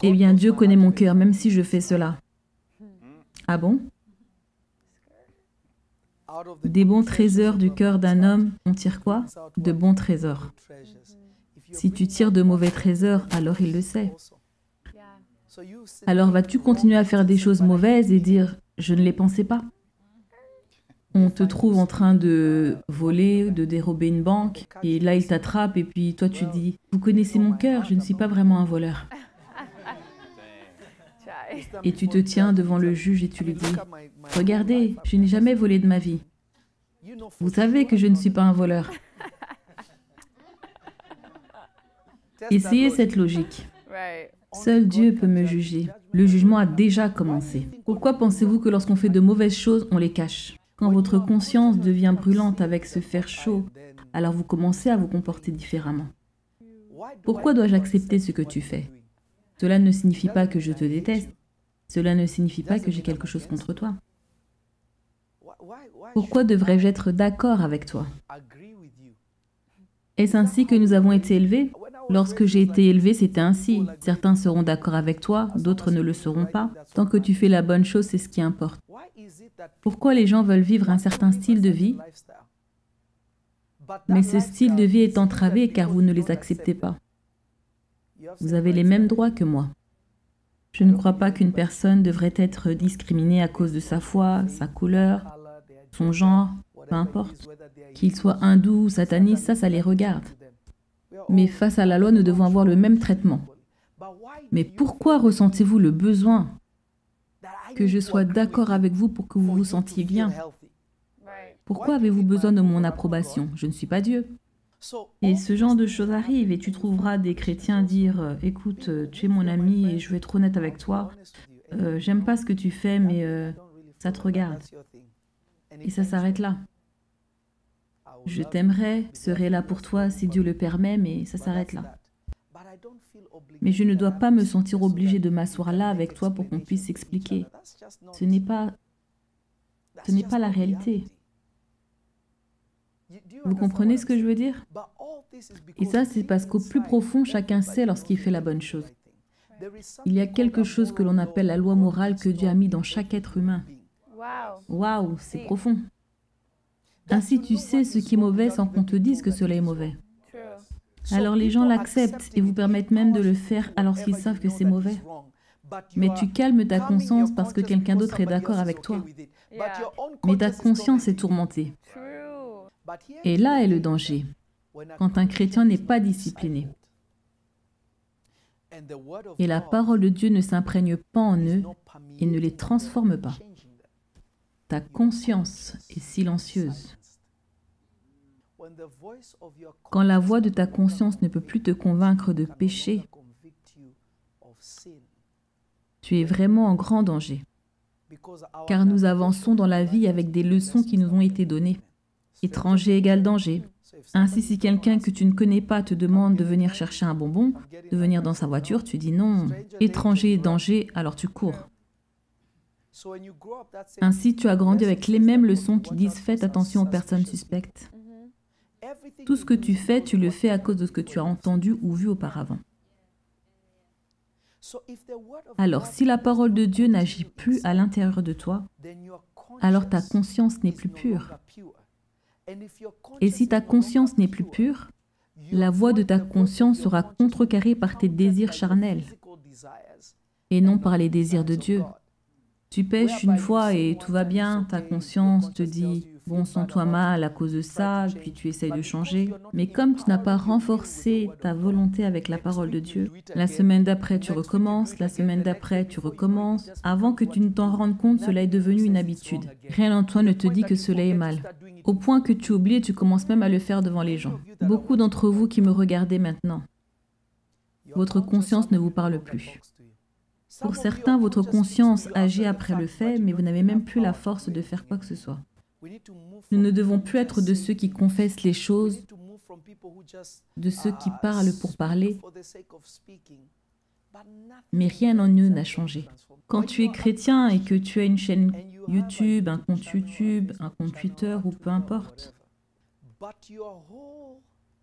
Eh bien, Dieu connaît mon cœur, même si je fais cela. Ah bon? Des bons trésors du cœur d'un homme, on tire quoi? De bons trésors. Si tu tires de mauvais trésors, alors il le sait. Alors vas-tu continuer à faire des choses mauvaises et dire « je ne les pensais pas » ? On te trouve en train de voler, de dérober une banque, et là il t'attrape et puis toi tu dis « vous connaissez mon cœur, je ne suis pas vraiment un voleur ». Et tu te tiens devant le juge et tu lui dis « regardez, je n'ai jamais volé de ma vie. Vous savez que je ne suis pas un voleur. » Essayez cette logique. Seul Dieu peut me juger. Le jugement a déjà commencé. Pourquoi pensez-vous que lorsqu'on fait de mauvaises choses, on les cache? Quand votre conscience devient brûlante avec ce fer chaud, alors vous commencez à vous comporter différemment. Pourquoi dois-je accepter ce que tu fais? Cela ne signifie pas que je te déteste. Cela ne signifie pas que j'ai quelque chose contre toi. Pourquoi devrais-je être d'accord avec toi? Est-ce ainsi que nous avons été élevés? Lorsque j'ai été élevé, c'était ainsi. Certains seront d'accord avec toi, d'autres ne le seront pas. Tant que tu fais la bonne chose, c'est ce qui importe. Pourquoi les gens veulent vivre un certain style de vie, mais ce style de vie est entravé car vous ne les acceptez pas? Vous avez les mêmes droits que moi. Je ne crois pas qu'une personne devrait être discriminée à cause de sa foi, sa couleur, son genre, peu importe. Qu'il soit hindou ou sataniste, ça les regarde. Mais face à la loi, nous devons avoir le même traitement. Mais pourquoi ressentez-vous le besoin que je sois d'accord avec vous pour que vous vous sentiez bien? Pourquoi avez-vous besoin de mon approbation? Je ne suis pas Dieu. Et ce genre de choses arrive et tu trouveras des chrétiens dire « Écoute, tu es mon ami et je vais être honnête avec toi. J'aime pas ce que tu fais, mais ça te regarde. » Et ça s'arrête là. Je t'aimerais, serai là pour toi si Dieu le permet, mais ça s'arrête là. Mais je ne dois pas me sentir obligée de m'asseoir là avec toi pour qu'on puisse s'expliquer. Ce n'est pas la réalité. Vous comprenez ce que je veux dire? Et ça, c'est parce qu'au plus profond, chacun sait lorsqu'il fait la bonne chose. Il y a quelque chose que l'on appelle la loi morale que Dieu a mis dans chaque être humain. Waouh, c'est profond. Ainsi, tu sais ce qui est mauvais sans qu'on te dise que cela est mauvais. Alors les gens l'acceptent et vous permettent même de le faire alors qu'ils savent que c'est mauvais. Mais tu calmes ta conscience parce que quelqu'un d'autre est d'accord avec toi. Mais ta conscience est tourmentée. Et là est le danger, quand un chrétien n'est pas discipliné. Et la parole de Dieu ne s'imprègne pas en eux et ne les transforme pas. Ta conscience est silencieuse. Quand la voix de ta conscience ne peut plus te convaincre de péché, tu es vraiment en grand danger. Car nous avançons dans la vie avec des leçons qui nous ont été données. Étranger égale danger. Ainsi, si quelqu'un que tu ne connais pas te demande de venir chercher un bonbon, de venir dans sa voiture, tu dis non. Étranger, danger, alors tu cours. Ainsi, tu as grandi avec les mêmes leçons qui disent faites attention aux personnes suspectes. Tout ce que tu fais, tu le fais à cause de ce que tu as entendu ou vu auparavant. Alors, si la parole de Dieu n'agit plus à l'intérieur de toi, alors ta conscience n'est plus pure. Et si ta conscience n'est plus pure, la voix de ta conscience sera contrecarrée par tes désirs charnels et non par les désirs de Dieu. Tu pêches une fois et tout va bien, ta conscience te dit « bon, sens-toi mal à cause de ça », puis tu essayes de changer. Mais comme tu n'as pas renforcé ta volonté avec la parole de Dieu, la semaine d'après tu recommences, la semaine d'après tu recommences. Avant que tu ne t'en rendes compte, cela est devenu une habitude. Rien en toi ne te dit que cela est mal. Au point que tu oublies et tu commences même à le faire devant les gens. Beaucoup d'entre vous qui me regardez maintenant, votre conscience ne vous parle plus. Pour certains, votre conscience agit après le fait, mais vous n'avez même plus la force de faire quoi que ce soit. Nous ne devons plus être de ceux qui confessent les choses, de ceux qui parlent pour parler, mais rien en eux n'a changé. Quand tu es chrétien et que tu as une chaîne YouTube, un compte Twitter ou peu importe,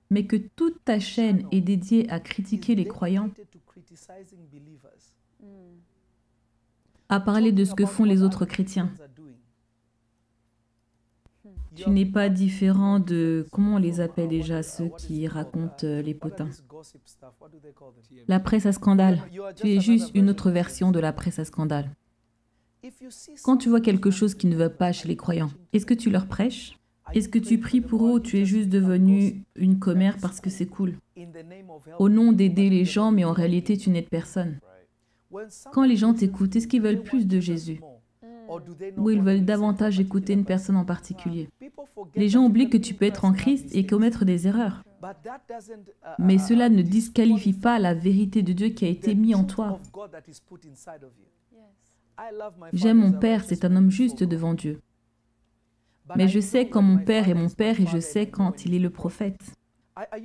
mais que toute ta chaîne est dédiée à critiquer les croyants, à parler de ce que font les autres chrétiens. Tu n'es pas différent de... Comment on les appelle déjà, ceux qui racontent les potins? La presse à scandale. Tu es juste une autre version de la presse à scandale. Quand tu vois quelque chose qui ne va pas chez les croyants, est-ce que tu leur prêches? Est-ce que tu pries pour eux ou tu es juste devenu une commère parce que c'est cool? Au nom d'aider les gens, mais en réalité tu n'aides personne. Quand les gens t'écoutent, est-ce qu'ils veulent plus de Jésus? Ou ils veulent davantage écouter une personne en particulier? Les gens oublient que tu peux être en Christ et commettre des erreurs. Mais cela ne disqualifie pas la vérité de Dieu qui a été mise en toi. J'aime mon père, c'est un homme juste devant Dieu. Mais je sais quand mon père est mon père et je sais quand il est le prophète.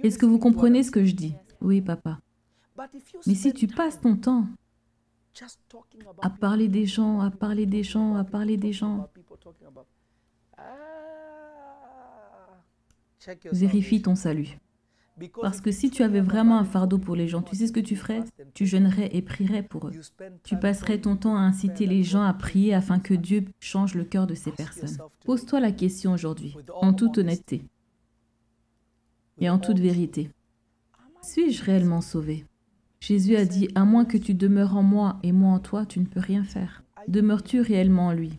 Est-ce que vous comprenez ce que je dis? Oui, papa. Mais si tu passes ton temps à parler des gens, à parler des gens, à parler des gens, vérifie ton salut. Parce que si tu avais vraiment un fardeau pour les gens, tu sais ce que tu ferais? Tu jeûnerais et prierais pour eux. Tu passerais ton temps à inciter les gens à prier afin que Dieu change le cœur de ces personnes. Pose-toi la question aujourd'hui, en toute honnêteté et en toute vérité. Suis-je réellement sauvé? Jésus a dit, à moins que tu demeures en moi et moi en toi, tu ne peux rien faire. Demeures-tu réellement en lui?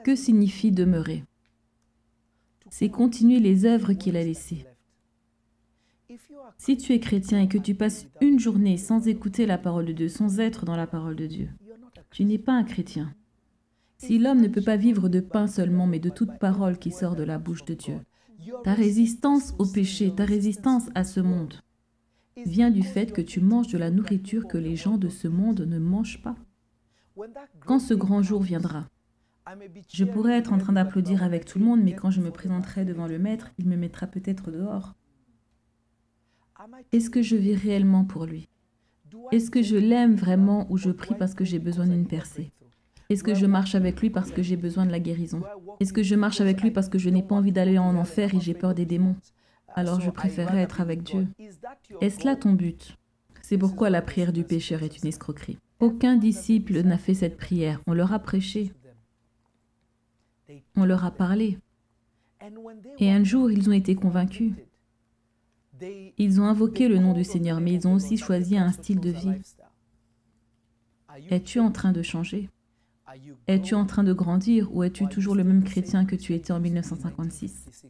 Que signifie demeurer? C'est continuer les œuvres qu'il a laissées. Si tu es chrétien et que tu passes une journée sans écouter la parole de Dieu, sans être dans la parole de Dieu, tu n'es pas un chrétien. Si l'homme ne peut pas vivre de pain seulement, mais de toute parole qui sort de la bouche de Dieu, ta résistance au péché, ta résistance à ce monde, vient du fait que tu manges de la nourriture que les gens de ce monde ne mangent pas. Quand ce grand jour viendra, je pourrais être en train d'applaudir avec tout le monde, mais quand je me présenterai devant le Maître, il me mettra peut-être dehors. Est-ce que je vis réellement pour lui? Est-ce que je l'aime vraiment ou je prie parce que j'ai besoin d'une percée? Est-ce que je marche avec lui parce que j'ai besoin de la guérison? Est-ce que je marche avec lui parce que je n'ai pas envie d'aller en enfer et j'ai peur des démons? Alors je préférerais être avec Dieu. Est-ce là ton but? C'est pourquoi la prière du pécheur est une escroquerie. Aucun disciple n'a fait cette prière. On leur a prêché. On leur a parlé. Et un jour, ils ont été convaincus. Ils ont invoqué le nom du Seigneur, mais ils ont aussi choisi un style de vie. Es-tu en train de changer? Es-tu en train de grandir ou es-tu toujours le même chrétien que tu étais en 1956?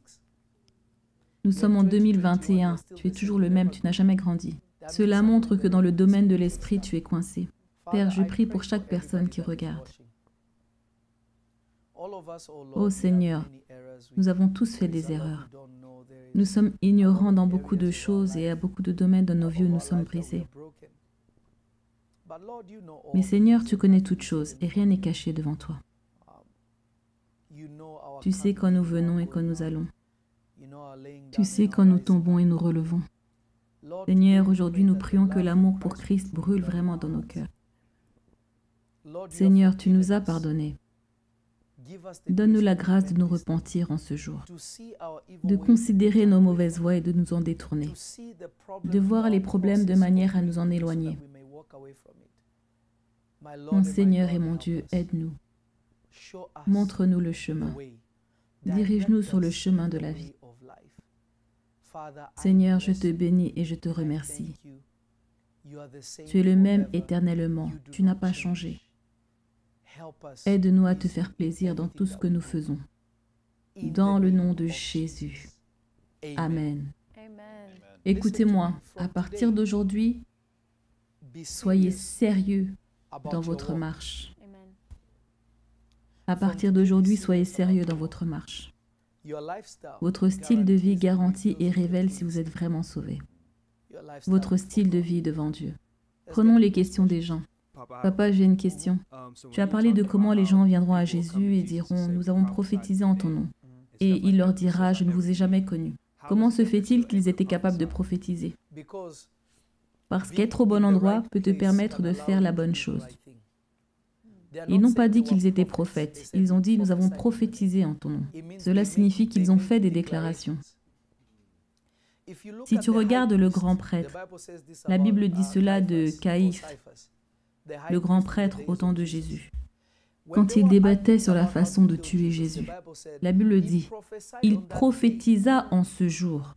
Nous sommes en 2021, tu es toujours le même, tu n'as jamais grandi. Cela montre que dans le domaine de l'esprit, tu es coincé. Père, je prie pour chaque personne qui regarde. Ô Seigneur, nous avons tous fait des erreurs. Nous sommes ignorants dans beaucoup de choses et à beaucoup de domaines dans nos vies où nous sommes brisés. Mais Seigneur, tu connais toutes choses et rien n'est caché devant toi. Tu sais quand nous venons et quand nous allons. Tu sais quand nous tombons et nous relevons. Seigneur, aujourd'hui nous prions que l'amour pour Christ brûle vraiment dans nos cœurs. Seigneur, tu nous as pardonné. Donne-nous la grâce de nous repentir en ce jour, de considérer nos mauvaises voies et de nous en détourner, de voir les problèmes de manière à nous en éloigner. Mon Seigneur et mon Dieu, aide-nous. Montre-nous le chemin. Dirige-nous sur le chemin de la vie. Seigneur, je te bénis et je te remercie. Tu es le même éternellement. Tu n'as pas changé. Aide-nous à te faire plaisir dans tout ce que nous faisons. Dans le nom de Jésus. Amen. Écoutez-moi, à partir d'aujourd'hui, soyez sérieux dans votre marche. À partir d'aujourd'hui, soyez sérieux dans votre marche. Votre style de vie garantit et révèle si vous êtes vraiment sauvé. Votre style de vie devant Dieu. Prenons les questions des gens. Papa, j'ai une question. Tu as parlé de comment les gens viendront à Jésus et diront « Nous avons prophétisé en ton nom ». Et il leur dira « Je ne vous ai jamais connu ». Comment se fait-il qu'ils étaient capables de prophétiser? Parce qu'être au bon endroit peut te permettre de faire la bonne chose. Ils n'ont pas dit qu'ils étaient prophètes. Ils ont dit « Nous avons prophétisé en ton nom ». Cela signifie qu'ils ont fait des déclarations. Si tu regardes le grand prêtre, la Bible dit cela de Caïphe, le grand prêtre au temps de Jésus. Quand il débattait sur la façon de tuer Jésus, la Bible dit « Il prophétisa en ce jour ».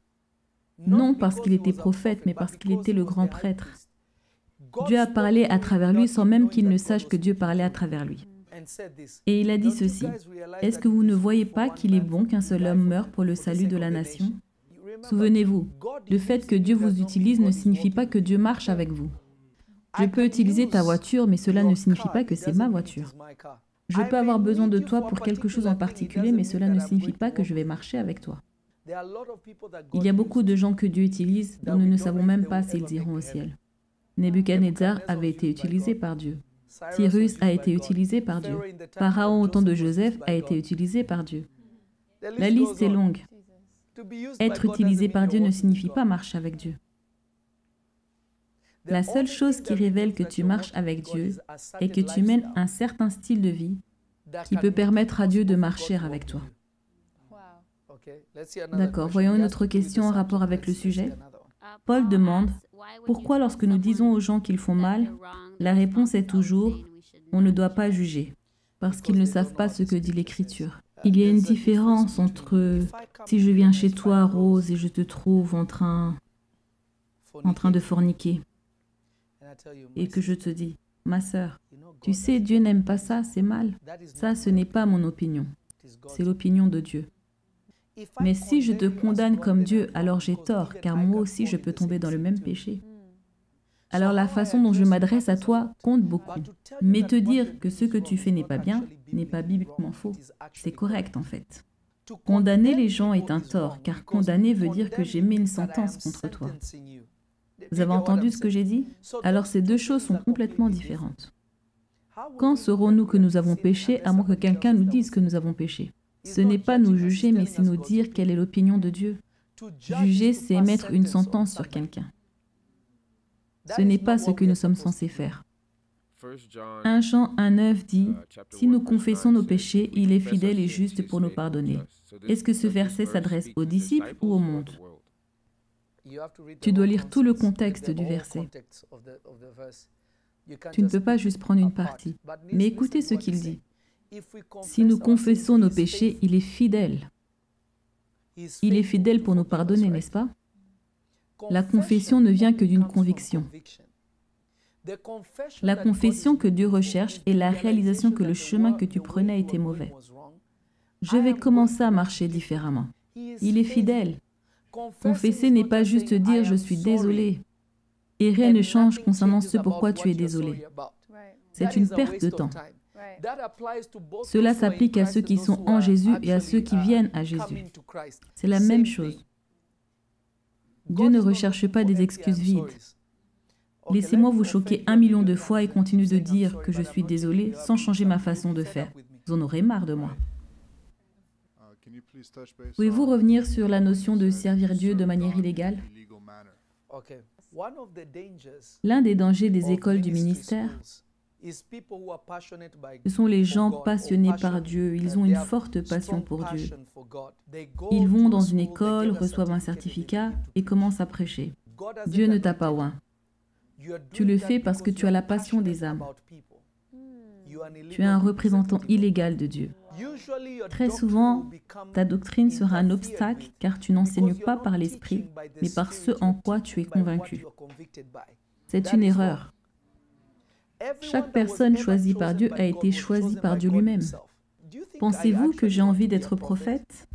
Non parce qu'il était prophète, mais parce qu'il était le grand prêtre. Dieu a parlé à travers lui sans même qu'il ne sache que Dieu parlait à travers lui. Et il a dit ceci, « Est-ce que vous ne voyez pas qu'il est bon qu'un seul homme meure pour le salut de la nation ?» Souvenez-vous, le fait que Dieu vous utilise ne signifie pas que Dieu marche avec vous. Je peux utiliser ta voiture, mais cela ne signifie pas que c'est ma voiture. Je peux avoir besoin de toi pour quelque chose en particulier, mais cela ne signifie pas que je vais marcher avec toi. Il y a beaucoup de gens que Dieu utilise dont nous ne savons même pas s'ils iront au ciel. Nebuchadnezzar avait été utilisé par Dieu. Cyrus a été utilisé par Dieu. Pharaon au temps de Joseph a été utilisé par Dieu. La liste est longue. Être utilisé par Dieu ne signifie pas marcher avec Dieu. La seule chose qui révèle que tu marches avec Dieu est que tu mènes un certain style de vie qui peut permettre à Dieu de marcher avec toi. D'accord, voyons une autre question en rapport avec le sujet. Paul demande, pourquoi lorsque nous disons aux gens qu'ils font mal, la réponse est toujours, on ne doit pas juger, parce qu'ils ne savent pas ce que dit l'Écriture. Il y a une différence entre si je viens chez toi, Rose, et je te trouve en train de forniquer, et que je te dis, ma sœur, tu sais, Dieu n'aime pas ça, c'est mal. Ça, ce n'est pas mon opinion, c'est l'opinion de Dieu. Mais si je te condamne comme Dieu, alors j'ai tort, car moi aussi je peux tomber dans le même péché. Alors la façon dont je m'adresse à toi compte beaucoup. Mais te dire que ce que tu fais n'est pas bien, n'est pas bibliquement faux. C'est correct en fait. Condamner les gens est un tort, car condamner veut dire que j'ai mis une sentence contre toi. Vous avez entendu ce que j'ai dit? Alors ces deux choses sont complètement différentes. Quand saurons-nous que nous avons péché, à moins que quelqu'un nous dise que nous avons péché? Ce n'est pas nous juger, mais c'est nous dire quelle est l'opinion de Dieu. Juger, c'est émettre une sentence sur quelqu'un. Ce n'est pas ce que nous sommes censés faire. 1 Jean 1,9 dit « Si nous confessons nos péchés, il est fidèle et juste pour nous pardonner. » Est-ce que ce verset s'adresse aux disciples ou au monde? Tu dois lire tout le contexte du verset. Tu ne peux pas juste prendre une partie. Mais écoutez ce qu'il dit. Si nous confessons nos péchés, il est fidèle. Il est fidèle pour nous pardonner, n'est-ce pas? La confession ne vient que d'une conviction. La confession que Dieu recherche est la réalisation que le chemin que tu prenais était mauvais. Je vais commencer à marcher différemment. Il est fidèle. Confesser n'est pas juste dire « je suis désolé ». Et rien ne change concernant ce pourquoi tu es désolé. C'est une perte de temps. Cela s'applique à ceux qui sont en Jésus et à ceux qui viennent à Jésus. C'est la même chose. Dieu ne recherche pas des excuses vides. Laissez-moi vous choquer 1 million de fois et continuer de dire que je suis désolé sans changer ma façon de faire. Vous en aurez marre de moi. Pouvez-vous revenir sur la notion de servir Dieu de manière illégale? L'un des dangers des écoles du ministère, ce sont les gens passionnés par Dieu. Ils ont une forte passion pour Dieu. Ils vont dans une école, reçoivent un certificat et commencent à prêcher. Dieu ne t'a pas oint. Tu le fais parce que tu as la passion des âmes. Tu es un représentant illégal de Dieu. Très souvent, ta doctrine sera un obstacle car tu n'enseignes pas par l'Esprit, mais par ce en quoi tu es convaincu. C'est une erreur. Chaque personne choisie par Dieu a été choisie par Dieu lui-même. Pensez-vous que j'ai envie d'être prophète?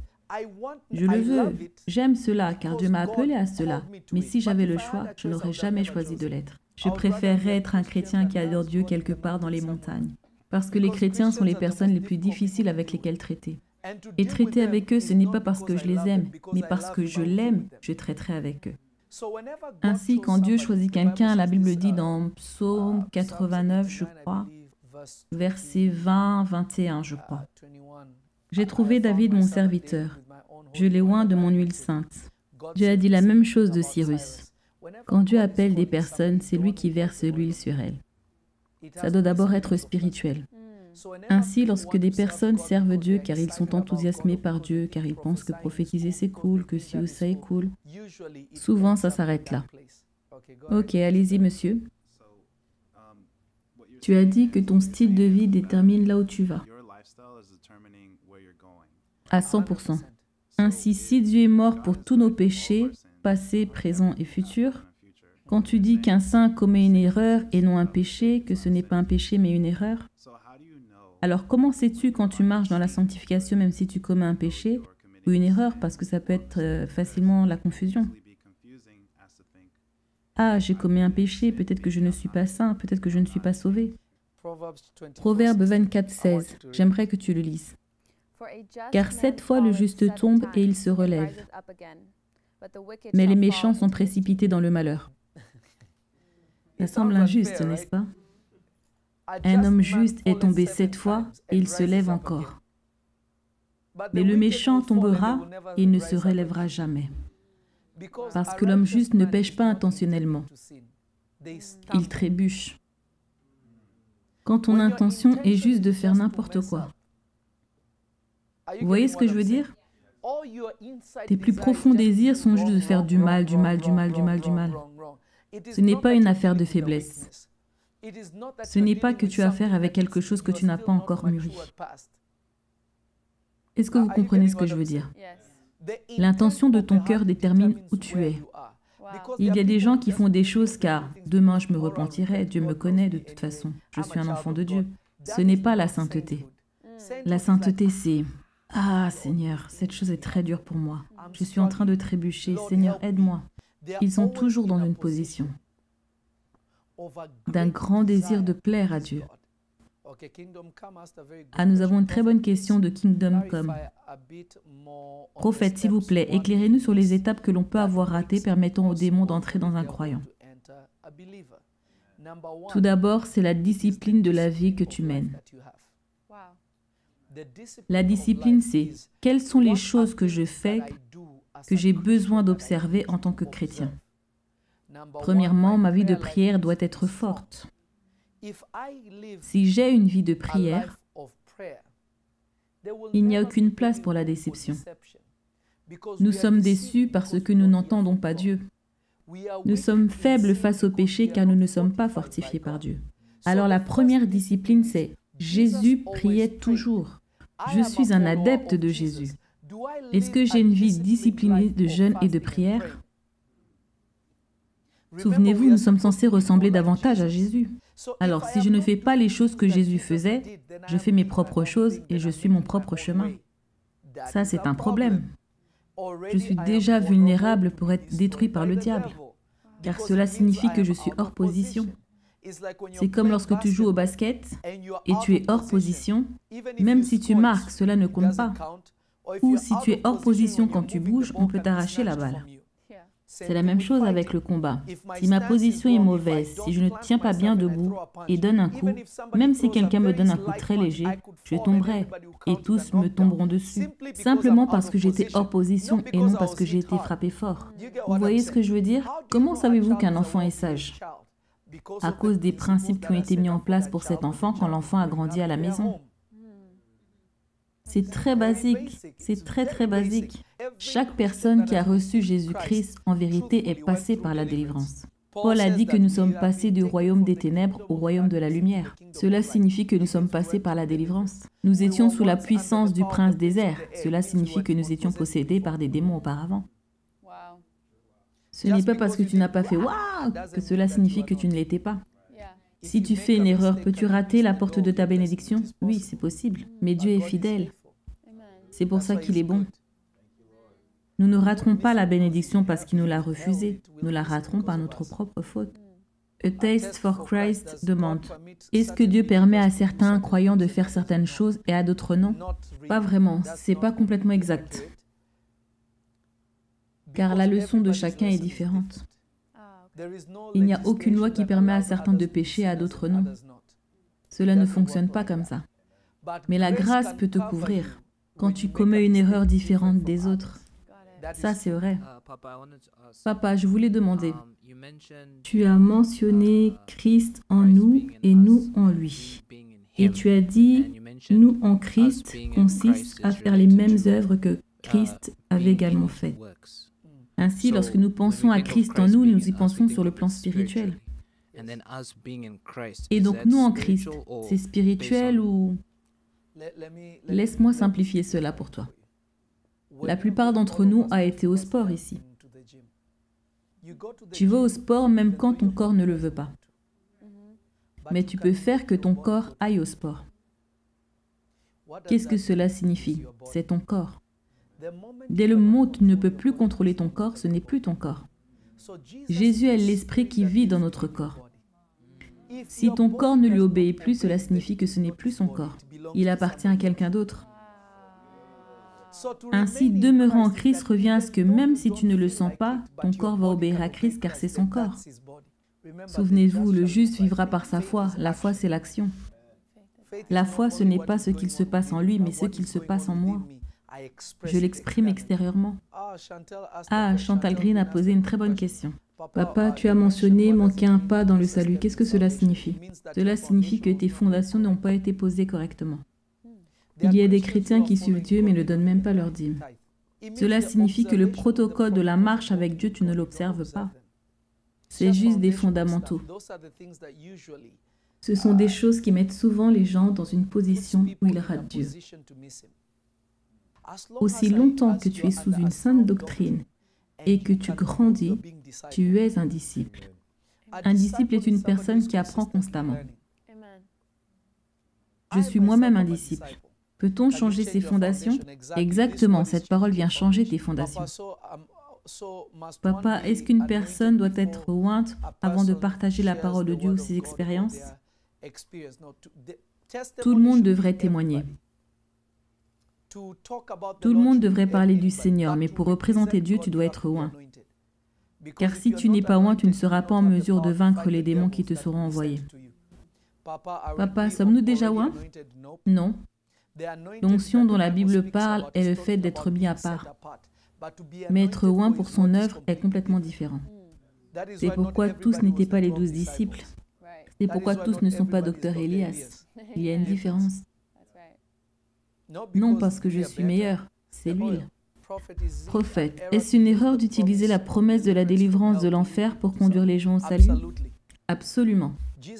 Je le veux. J'aime cela car Dieu m'a appelé à cela. Mais si j'avais le choix, je n'aurais jamais choisi de l'être. Je préférerais être un chrétien qui adore Dieu quelque part dans les montagnes. Parce que les chrétiens sont les personnes les plus difficiles avec lesquelles traiter. Et traiter avec eux, ce n'est pas parce que je les aime, mais parce que je l'aime, je traiterai avec eux. Ainsi, quand Dieu choisit quelqu'un, la Bible dit dans Psaume 89, je crois, versets 20, 21, je crois. J'ai trouvé David mon serviteur. Je l'ai oint de mon huile sainte. Dieu a dit la même chose de Cyrus. Quand Dieu appelle des personnes, c'est lui qui verse l'huile sur elles. Ça doit d'abord être spirituel. Ainsi, lorsque des personnes servent Dieu car ils sont enthousiasmés par Dieu, car ils pensent que prophétiser c'est cool, que ci ou ça est cool, souvent ça s'arrête là. Ok, allez-y monsieur. Tu as dit que ton style de vie détermine là où tu vas. À 100%. Ainsi, si Dieu est mort pour tous nos péchés, passés, présents et futurs, quand tu dis qu'un saint commet une erreur et non un péché, que ce n'est pas un péché mais une erreur, alors comment sais-tu quand tu marches dans la sanctification même si tu commets un péché ou une erreur, parce que ça peut être facilement la confusion. Ah, j'ai commis un péché, peut-être que je ne suis pas saint, peut-être que je ne suis pas sauvé. Proverbe 24, 16, j'aimerais que tu le lises. Car 7 fois le juste tombe et il se relève. Mais les méchants sont précipités dans le malheur. Ça semble injuste, n'est-ce pas? Un homme juste est tombé 7 fois et il se lève encore. Mais le méchant tombera et il ne se relèvera jamais. Parce que l'homme juste ne pêche pas intentionnellement. Il trébuche. Quand ton intention est juste de faire n'importe quoi. Vous voyez ce que je veux dire? Tes plus profonds désirs sont juste de faire du mal, du mal, du mal, du mal, du mal. Ce n'est pas une affaire de faiblesse. Ce n'est pas que tu as affaire avec quelque chose que tu n'as pas encore mûri. Est-ce que vous comprenez ce que je veux dire? L'intention de ton cœur détermine où tu es. Il y a des gens qui font des choses car demain je me repentirai, Dieu me connaît de toute façon, je suis un enfant de Dieu. Ce n'est pas la sainteté. La sainteté, c'est Ah Seigneur, cette chose est très dure pour moi. Je suis en train de trébucher. Seigneur, aide-moi. Ils sont toujours dans une position d'un grand désir de plaire à Dieu. Ah, nous avons une très bonne question de Kingdom Come. Prophète, s'il vous plaît, éclairez-nous sur les étapes que l'on peut avoir ratées permettant aux démons d'entrer dans un croyant. Tout d'abord, c'est la discipline de la vie que tu mènes. La discipline, c'est quelles sont les choses que je fais que j'ai besoin d'observer en tant que chrétien. Premièrement, ma vie de prière doit être forte. Si j'ai une vie de prière, il n'y a aucune place pour la déception. Nous sommes déçus parce que nous n'entendons pas Dieu. Nous sommes faibles face au péché car nous ne sommes pas fortifiés par Dieu. Alors la première discipline, c'est Jésus priait toujours. Je suis un adepte de Jésus. Est-ce que j'ai une vie disciplinée de jeûne et de prière? Souvenez-vous, nous sommes censés ressembler davantage à Jésus. Alors, si je ne fais pas les choses que Jésus faisait, je fais mes propres choses et je suis mon propre chemin. Ça, c'est un problème. Je suis déjà vulnérable pour être détruit par le diable, car cela signifie que je suis hors position. C'est comme lorsque tu joues au basket et tu es hors position, même si tu marques, cela ne compte pas. Ou si tu es hors position quand tu bouges, on peut t'arracher la balle. C'est la même chose avec le combat. Si ma position est mauvaise, si je ne tiens pas bien debout et donne un coup, même si quelqu'un me donne un coup très léger, je tomberai et tous me tomberont dessus. Simplement parce que j'étais hors position et non parce que j'ai été frappé fort. Vous voyez ce que je veux dire? Comment savez-vous qu'un enfant est sage? À cause des principes qui ont été mis en place pour cet enfant quand l'enfant a grandi à la maison. C'est très basique, c'est très basique. Chaque personne qui a reçu Jésus-Christ, en vérité, est passée par la délivrance. Paul a dit que nous sommes passés du royaume des ténèbres au royaume de la lumière. Cela signifie que nous sommes passés par la délivrance. Nous étions sous la puissance du prince des airs. Cela signifie que nous étions possédés par des démons auparavant. Ce n'est pas parce que tu n'as pas fait « waouh » que cela signifie que tu ne l'étais pas. Si tu fais une erreur, peux-tu rater la porte de ta bénédiction? Oui, c'est possible, mais Dieu est fidèle. C'est pour ça qu'il est bon. Nous ne raterons pas la bénédiction parce qu'il nous l'a refusée. Nous la raterons par notre propre faute. A Taste for Christ demande, est-ce que Dieu permet à certains croyants de faire certaines choses et à d'autres non? Pas vraiment, c'est pas complètement exact. Car la leçon de chacun est différente. Il n'y a aucune loi qui permet à certains de pécher et à d'autres non. Cela ne fonctionne pas comme ça. Mais la grâce peut te couvrir quand tu commets une erreur différente des autres. Ça, c'est vrai. Papa, je voulais demander, tu as mentionné Christ en nous et nous en lui. Et tu as dit, nous en Christ consiste à faire les mêmes œuvres que Christ avait également fait. Ainsi, lorsque nous pensons à Christ en nous, nous y pensons sur le plan spirituel. Et donc, nous en Christ, c'est spirituel ou... Laisse-moi simplifier cela pour toi. La plupart d'entre nous a été au sport ici. Tu vas au sport même quand ton corps ne le veut pas. Mais tu peux faire que ton corps aille au sport. Qu'est-ce que cela signifie? C'est ton corps. Dès le moment où tu ne peux plus contrôler ton corps, ce n'est plus ton corps. Jésus est l'esprit qui vit dans notre corps. Si ton corps ne lui obéit plus, cela signifie que ce n'est plus son corps. Il appartient à quelqu'un d'autre. Ainsi, demeurer en Christ revient à ce que même si tu ne le sens pas, ton corps va obéir à Christ car c'est son corps. Souvenez-vous, le juste vivra par sa foi. La foi, c'est l'action. La foi, ce n'est pas ce qu'il se passe en lui, mais ce qu'il se passe en moi. Je l'exprime extérieurement. Ah, Chantal Green a posé une très bonne question. Papa, tu as mentionné manquer un pas dans le salut. Qu'est-ce que cela signifie? Cela signifie que tes fondations n'ont pas été posées correctement. Il y a des chrétiens qui suivent Dieu mais ne donnent même pas leur dîme. Cela signifie que le protocole de la marche avec Dieu, tu ne l'observes pas. C'est juste des fondamentaux. Ce sont des choses qui mettent souvent les gens dans une position où ils ratent Dieu. Aussi longtemps que tu es sous une sainte doctrine et que tu grandis, tu es un disciple. Un disciple est une personne qui apprend constamment. Je suis moi-même un disciple. Peut-on changer ses fondations? Exactement, cette parole vient changer tes fondations. Papa, est-ce qu'une personne doit être ointe avant de partager la parole de Dieu ou ses expériences? Tout le monde devrait témoigner. Tout le monde devrait parler du Seigneur, mais pour représenter Dieu, tu dois être oint. Car si tu n'es pas oint, tu ne seras pas en mesure de vaincre les démons qui te seront envoyés. Papa, sommes-nous déjà oints? Non. L'onction dont la Bible parle est le fait d'être mis à part. Mais être oint pour son œuvre est complètement différent. C'est pourquoi tous n'étaient pas les 12 disciples. C'est pourquoi tous ne sont pas docteur Elias. Il y a une différence. Non parce que je suis meilleur, c'est l'huile. Prophète, est-ce une erreur d'utiliser la promesse de la délivrance de l'enfer pour conduire les gens au salut? Absolument.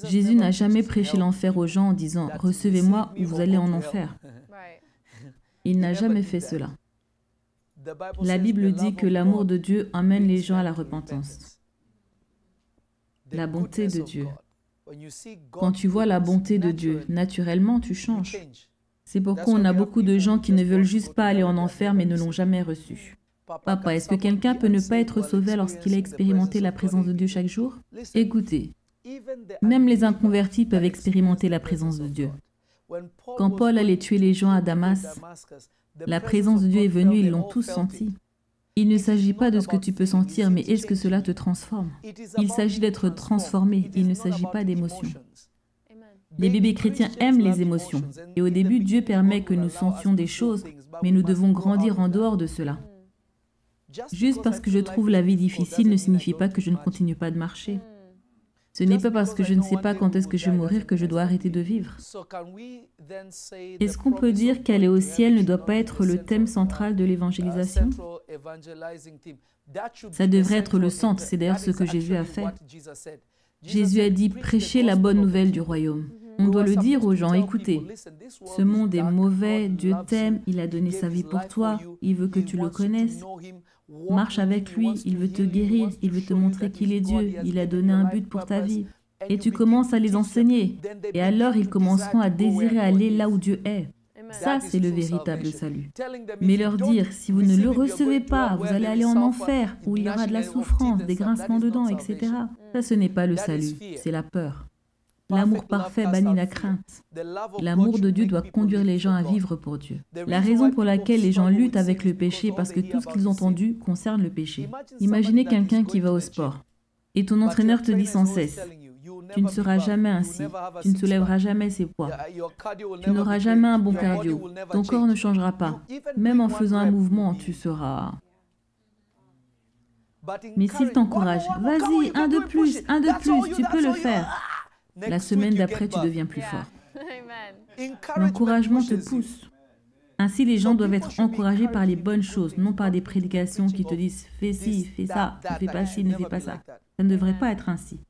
Jésus n'a jamais prêché l'enfer aux gens en disant « Recevez-moi ou vous allez en enfer ». Il n'a jamais fait cela. La Bible dit que l'amour de Dieu amène les gens à la repentance. La bonté de Dieu. Quand tu vois la bonté de Dieu, naturellement, tu changes. C'est pourquoi on a beaucoup de gens qui ne veulent juste pas aller en enfer mais ne l'ont jamais reçu. Papa, est-ce que quelqu'un peut ne pas être sauvé lorsqu'il a expérimenté la présence de Dieu chaque jour? Écoutez, même les inconvertis peuvent expérimenter la présence de Dieu. Quand Paul allait tuer les gens à Damas, la présence de Dieu est venue et ils l'ont tous senti. Il ne s'agit pas de ce que tu peux sentir, mais est-ce que cela te transforme? Il s'agit d'être transformé, il ne s'agit pas d'émotions. Les bébés chrétiens aiment les émotions. Et au début, Dieu permet que nous sentions des choses, mais nous devons grandir en dehors de cela. Juste parce que je trouve la vie difficile ne signifie pas que je ne continue pas de marcher. Ce n'est pas parce que je ne sais pas quand est-ce que je vais mourir que je dois arrêter de vivre. Est-ce qu'on peut dire qu'aller au ciel ne doit pas être le thème central de l'évangélisation? Ça devrait être le centre, c'est d'ailleurs ce que Jésus a fait. Jésus a dit « Prêchez la bonne nouvelle du royaume ». On doit le dire aux gens, écoutez, ce monde est mauvais, Dieu t'aime, il a donné sa vie pour toi, il veut que tu le connaisses. Marche avec lui, il veut te guérir, il veut te montrer qu'il est Dieu, il a donné un but pour ta vie. Et tu commences à les enseigner. Et alors ils commenceront à désirer aller là où Dieu est. Ça, c'est le véritable salut. Mais leur dire, si vous ne le recevez pas, vous allez aller en enfer, où il y aura de la souffrance, des grincements de dents, etc. Ça, ce n'est pas le salut, c'est la peur. L'amour parfait bannit la crainte. L'amour de Dieu doit conduire les gens à vivre pour Dieu. La raison pour laquelle les gens luttent avec le péché, parce que tout ce qu'ils ont entendu concerne le péché. Imaginez quelqu'un qui va au sport, et ton entraîneur te dit sans cesse, tu ne seras jamais ainsi, tu ne soulèveras jamais ces poids, tu n'auras jamais un bon cardio, ton corps ne changera pas. Même en faisant un mouvement, tu seras... Mais s'il t'encourage, vas-y, un de plus, tu peux le faire. La semaine d'après, tu deviens plus fort. L'encouragement te pousse. Ainsi, les gens doivent être encouragés par les bonnes choses, non par des prédications qui te disent « fais ci, fais ça, ne fais pas ci, ne fais pas ça ». Ça ne devrait pas être ainsi.